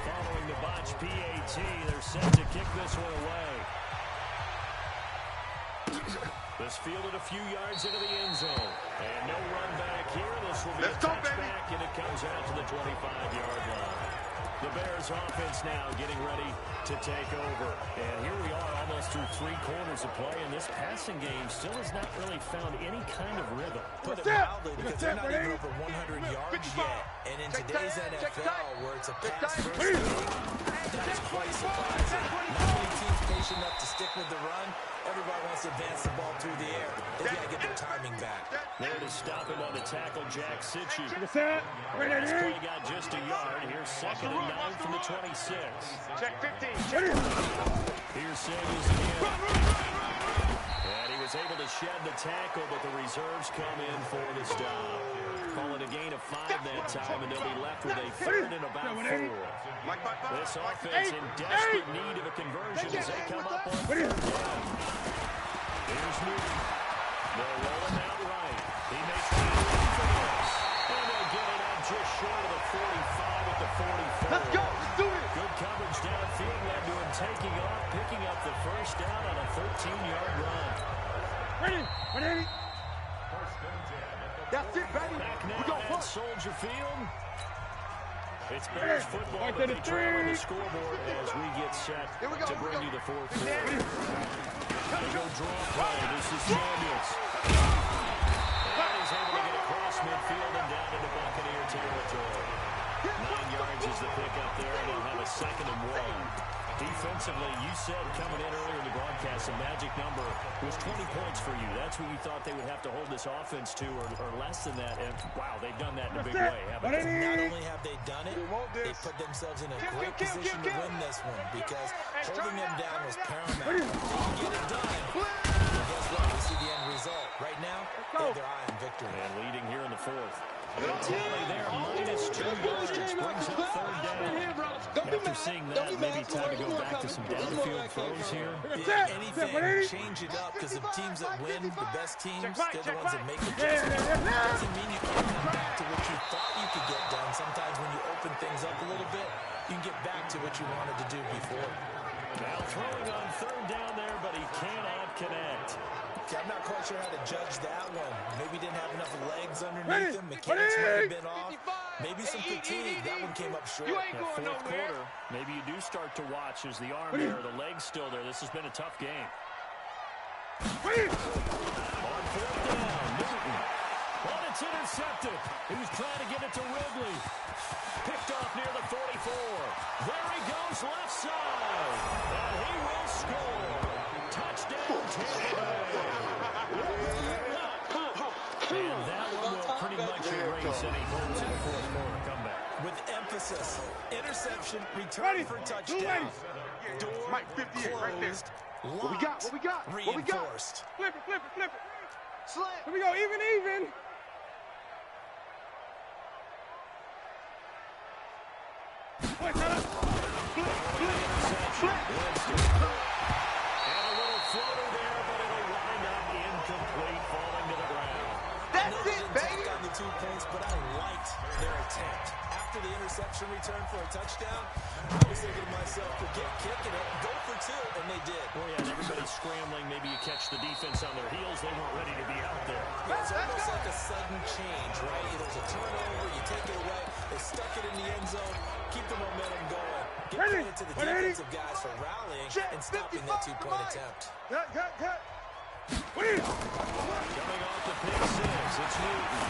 Following the botch PAT, they're set to kick this one away. This fielded a few yards into the end zone. And no run back here. This will be a touchback, and it comes out to the 25-yard line. The Bears offense now getting ready to take over. And here we are almost through 3 quarters of play, and this passing game still has not really found any kind of rhythm. Put it mildly, because they're not even over 100 yards yet. And in today's NFL, where it's a pass-first game, that's quite surprising. Not many teams patient enough to stick with the run. Everybody wants to advance the ball through the air. They've got to get their timing back. There to stop him on the tackle, Jack Sitchin. Last play got just a yard. Here's 2nd and 9 from the 26. Check 15. Here's Samuels again. And he was able to shed the tackle, but the reserves come in for the stop. Calling a gain of 5 that time, and they'll be left with a 3rd and about 4. This offense in desperate need of a conversion as they come up on 3rd down. Here's Newton. They'll roll him out right. He makes the run for this. And they'll get it up just short of the 45 at the 44. Let's go. Let's do it. Good coverage downfield led to him taking off, picking up the first down on a 13-yard run. Ready. That's it, baby. Back We go now at Soldier Field. It's Bears football, but they trail on the scoreboard as we get set to bring you the 4th quarter. They go draw play. This is Samuels. And he's able to get across midfield and down into Buccaneer territory. 9 yards is the pickup there, and they'll have a 2nd and 1. Defensively, you said coming in earlier in the broadcast, the magic number was 20 points for you. That's what you thought they would have to hold this offense to, or less than that. And, wow, they've done that in a big way, haven't they? Not only have they done it, they put themselves in a great position to win this one, because holding them down was paramount. They can get it done. And guess what? We see the end result. Right now, they have their eye on victory. And leading here in the 4th. The tally there, -2 yards, brings up 3rd down. After seeing that, maybe time to go back to some downfield throws here. Yeah, anything, change it up, because the teams that win, the best teams, they're the ones that make adjustments. Doesn't mean you can't come back to what you thought you could get done. Sometimes when you open things up a little bit, you can get back to what you wanted to do before. Now throwing on 3rd down there, but he cannot connect. Okay, I'm not quite sure how to judge that one. Maybe he didn't have enough legs underneath him. Mechanics might have been off. Maybe some fatigue. That one came up short. Yeah, 4th quarter, maybe you do start to watch as the arm there, the leg's still there. This has been a tough game. On 4th down, Newton. But it's intercepted. He was trying to get it to Ridley. Picked off near the 44. There he goes, left side. And he will score. Touchdown, Tampa Bay. And that any hopes in the fourth quarter comeback. With emphasis, interception, return for touchdown. Door Mike, 58 right there. closed, What we got? What we got? What we got? reinforced. Flip it, flip it, flip it. Slam. Here we go, even. Flip, Flip. And a little floater there, but it'll wind up incomplete, falling to the ground. That's I know they it, didn't baby. tack on the 2 points, but I liked their attempt. After the interception return for a touchdown, I was thinking to myself, forget kicking it, go for 2, and they did. Well, yeah, everybody's scrambling. Maybe you catch the defense on their heels. They weren't ready to be out there. It was almost like a sudden change, right? It was a turnover, you take it away, they stuck it in the end zone, keep the momentum going. Get credit to the defensive guys for rallying and stopping that 2-point attempt. Cut. Coming off the pick six, it's Newton.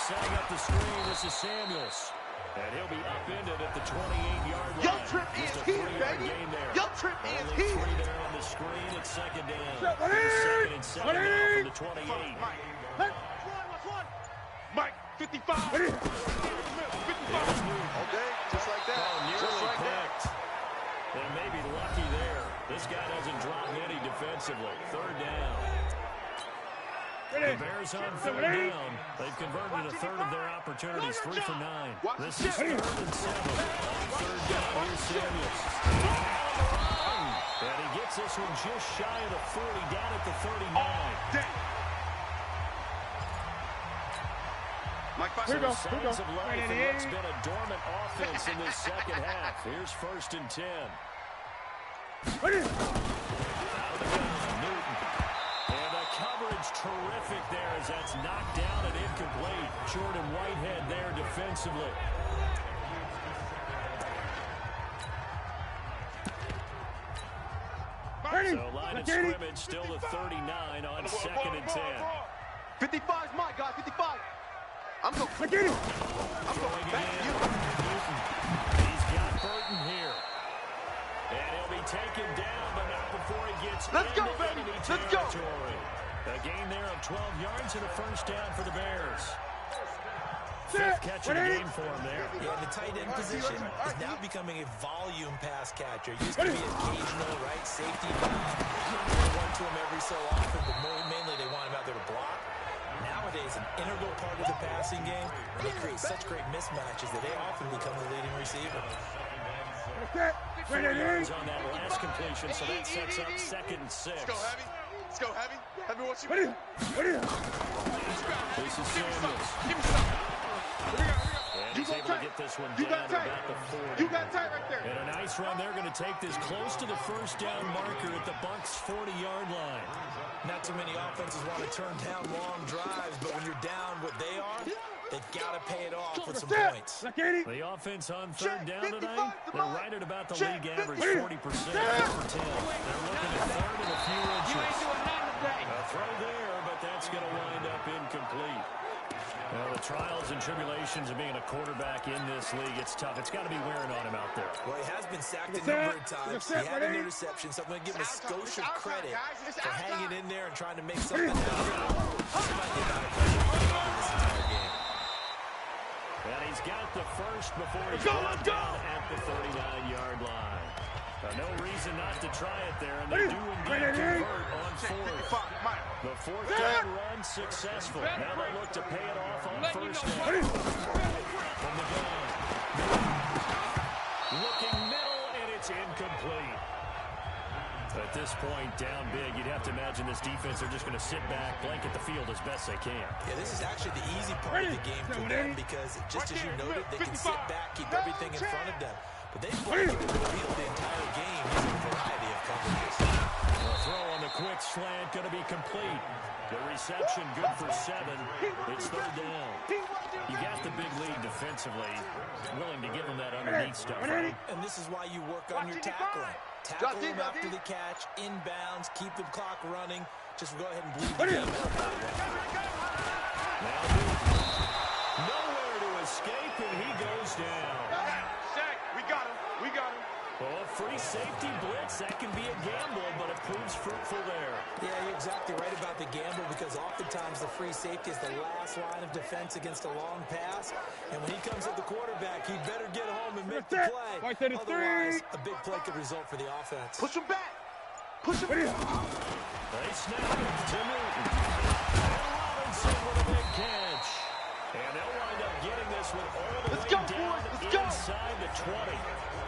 Setting up the screen, this is Samuels. And he'll be upended at the 28-yard line. Yo, Trip is Just a here, 3-yard baby. gain there. Yo, Trip is Only here. 3 there on the screen. It's second down. Ready? Second and 7 now from the 28. Mike. Watch one. Mike, 55. Ready? 55. Okay, just like that. Oh, Just nearly like that. picked. And maybe lucky there. This guy doesn't drop any defensively. Third down. The Bears on third down. They've converted a third of their opportunities, 3 for 9. This is third and 7. On third down, here's Samuels. And he gets this one just shy of the 40, down at the 39. Mike, Here we go. Signs of life in what's been a dormant offense in this second half. Here's first and 10. Ready? Out of the gun, Newton. And a coverage terrific there as that's knocked down and incomplete. Jordan Whitehead there defensively. Ready? So line of scrimmage still at 39 on second and 10. 55 is my guy, 55. I'm going I get it. Throwing it back in. to you. Newton. He's got Burton here. And he'll be taken down, but not before he gets Let's into go, baby. enemy Let's go. territory. A gain there of 12 yards and a first down for the Bears. Fifth catch of the game for him there. Yeah, the tight end position is now becoming a volume pass catcher. It used to be occasional, right? Safety. One to him every so often, but mainly they want him out there to block. Nowadays, an integral part of the passing game, and they create such great mismatches that they often become the leading receiver. 4 yards on that last completion, so that sets up second and 6. Let's go, Heavy. Let's go, Heavy. Heavy, what you Ready? Ready? This is Samuels. Give me some. And he's able to get this one You down got to tight. about the 40. You got tight right there. And a nice run. They're going to take this close to the first down marker at the Bucs' 40-yard line. Not too many offenses want to turn down long drives, but when you're down what they are, they've got to pay it off with some points. The offense on third down tonight, they're right at about the league average, 40%, 4 for 10. They're looking at third and a few inches. A throw there, but that's going to wind up incomplete. Well, the trials and tribulations of being a quarterback in this league, it's tough. It's got to be wearing on him out there. Well, he has been sacked a number of times. He had an interception, so I'm going to give him a skosh of credit for hanging in there and trying to make something happen. He might get out of pressure this entire game. And he's got the first before he's brought down at the 39-yard line. No reason not to try it there, and they do indeed convert on fourth. The fourth down run successful. Now they look to pay it off on first down. From the gun. Looking middle, and it's incomplete. At this point, down big, you'd have to imagine this defense, they're just going to sit back, blanket the field as best they can. Yeah, this is actually the easy part of the game for them because, just as you noted, they can sit back, keep everything in front of them. But they've blanketed the field the entire game using a variety of coverages. The throw on the quick slant going to be complete. The reception good for 7. It's third down. You got the big lead defensively, willing to give them that underneath stuff. Right? And this is why you work on your tackling. Tackle them after the catch, inbounds, keep the clock running. Just go ahead and bleed the game out that way. Now, nowhere to escape, and he goes down. Shaq, we got him. We got him. Well, a free safety blitz, that can be a gamble, but it proves fruitful there. Yeah, you're exactly right about the gamble because oftentimes the free safety is the last line of defense against a long pass. And when he comes at the quarterback, he better get home and make the play. Otherwise, a big play could result for the offense. Push him back. Push him back. They snap it to Newton. And Robinson with a big catch. And they'll wind up getting this one all the way down inside the 20.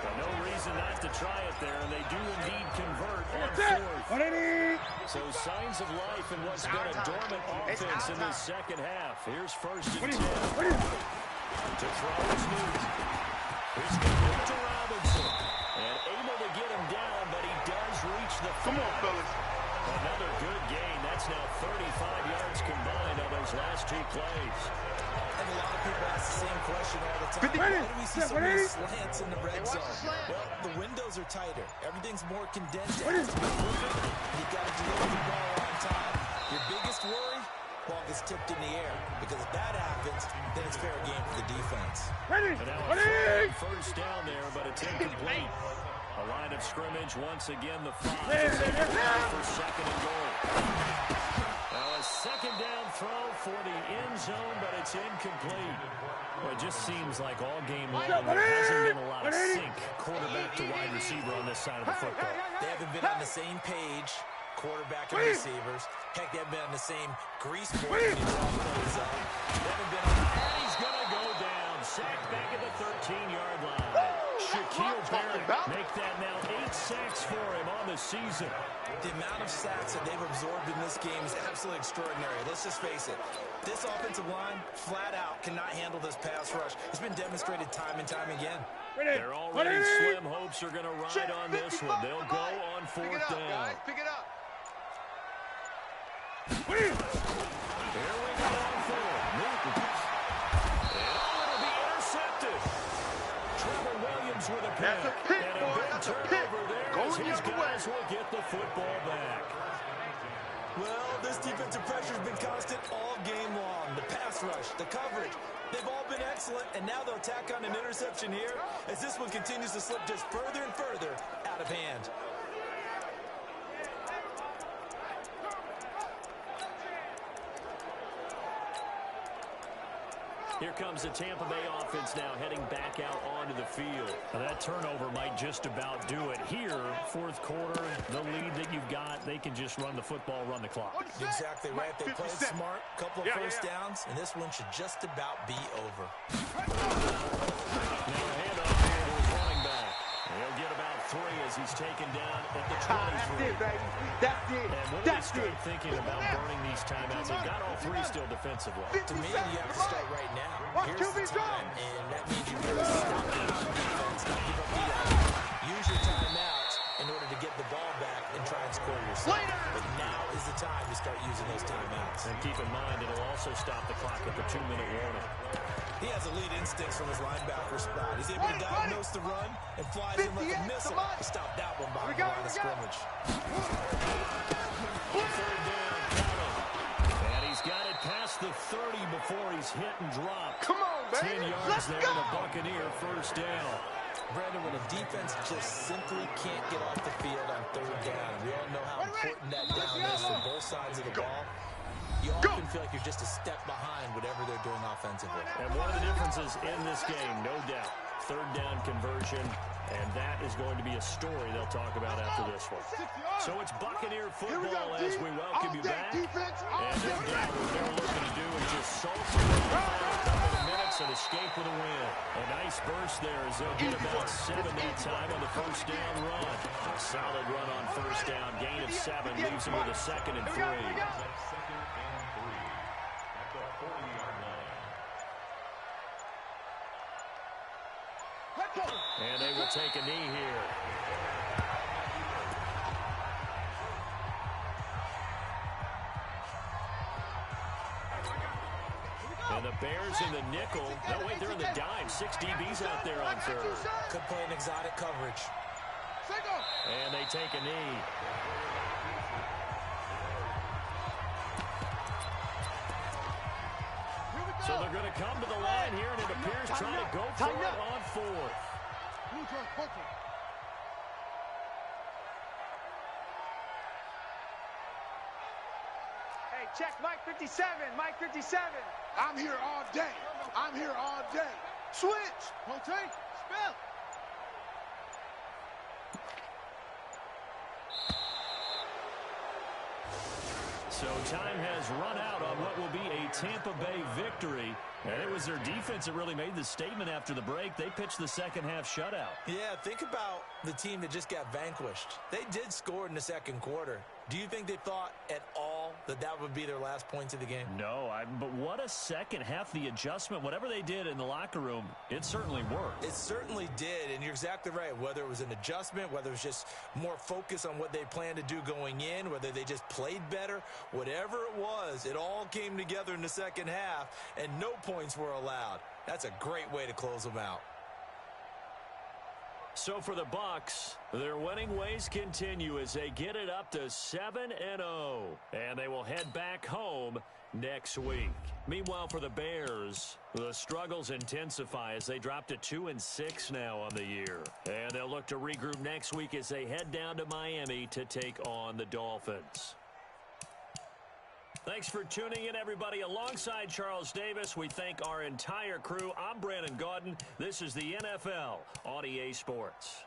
But no reason not to try it there, and they do indeed convert on fourth. So signs of life in what's been a dormant offense in this second half. Here's first and 10. To throw is Newton. He's going to Robinson. And able to get him down, but he does reach the 5. Come on, fellas. Another good gain. That's now 35 yards combined on those last 2 plays. And a lot of people ask the same question all the time. Why do we see so many slants in the red zone? Well, the windows are tighter. Everything's more condensed. You've got to deliver the ball on time. Your biggest worry? Ball gets tipped in the air. Because if that happens, then it's fair game for the defense. And now a first down there, but it's incomplete. A line of scrimmage, once again, the 5. For second and goal. Now a second down throw for the end zone, but it's incomplete. Well, it just seems like all game long there hasn't been a lot of sync quarterback to wide receiver on this side of the football. They haven't been on the same page, quarterback and receivers. Heck, they haven't been on the same grease board when you draw plays up. They haven't been on. And he's going to go down. Sacked back at the 13-yard line. Shaquille Barrett make that now 8 sacks for him on the season. The amount of sacks that they've absorbed in this game is absolutely extraordinary. Let's just face it. This offensive line, flat out, cannot handle this pass rush. It's been demonstrated time and time again. They're already slim hopes are going to ride on this one. They'll go on fourth down. Pick it up. Here we go on fourth. Newton. It'll be intercepted. Trevor Williams with a pick. That's a pick, and a boy. big That's a pick. turnover there as Going his the other guys way. will get the football back. Well, this defensive pressure has been constant all game long. The pass rush, the coverage, they've all been excellent, and now they'll tack on an interception here as this one continues to slip just further and further out of hand. Here comes the Tampa Bay offense now heading back out onto the field. Now that turnover might just about do it. Here, fourth quarter, the lead that you've got, they can just run the football, run the clock. Exactly right. They played smart, couple of first downs, and this one should just about be over. Now a handoff here to his running back. He'll get about 3 as he's taken down at the 23. That's it, baby. That's it. And when we start thinking about burning these timeouts, they've got all 3 still defensively. To me, you have to start right now. Here's the time, and that means you really stop the defense, not give up the use your timeouts in order to get the ball back and try and score yourself. But now is the time to start using those timeouts. And keep in mind, it'll also stop the clock at the 2-minute warning. He has elite instincts from his linebacker spot. He's able to diagnose the run and flies in like a missile to stop that one behind the line of scrimmage. Third down, count him. And he's got it past the 30 before he's hit and dropped. Come on, baby. 10 yards Let's there go. and a Buccaneer first down. Brandon, when a defense just simply can't get off the field on third down, we all know how important that down is for both sides of the ball. You often feel like you're just a step behind whatever they're doing offensively. And one of the differences in this game, no doubt, third down conversion, and that is going to be a story they'll talk about after this one. So it's Buccaneer football as we welcome you back. And no doubt what they're looking to do is just salt the final couple of minutes and escape with a win. A nice burst there as they'll get about 7 that time on the first down run. A solid run on first down, gain of 7, leaves them with a 2nd and 3. And they will take a knee here. And the Bears in the nickel. No, wait, they're in the dime. 6 DBs out there on third. Could play an exotic coverage. And they take a knee. So they're going to come to the line here, and it appears trying to go for it on fourth. check Mike 57, Mike 57. I'm here all day. I'm here all day. Switch. Rotate. Spell. So time has run out on what will be a Tampa Bay victory. And it was their defense that really made the statement after the break. They pitched the second half shutout. Yeah, think about the team that just got vanquished. They did score in the second quarter. Do you think they thought at all that that would be their last points of the game? No, but what a second half. The adjustment, whatever they did in the locker room, it certainly worked. It certainly did, and you're exactly right. Whether it was an adjustment, whether it was just more focus on what they planned to do going in, whether they just played better, whatever it was, it all came together in the second half, and no points were allowed. That's a great way to close them out. So for the Bucs, their winning ways continue as they get it up to 7-0. And they will head back home next week. Meanwhile, for the Bears, the struggles intensify as they drop to 2-6 now on the year. And they'll look to regroup next week as they head down to Miami to take on the Dolphins. Thanks for tuning in, everybody. Alongside Charles Davis, we thank our entire crew. I'm Brandon Gaudin. This is the NFL on EA Sports.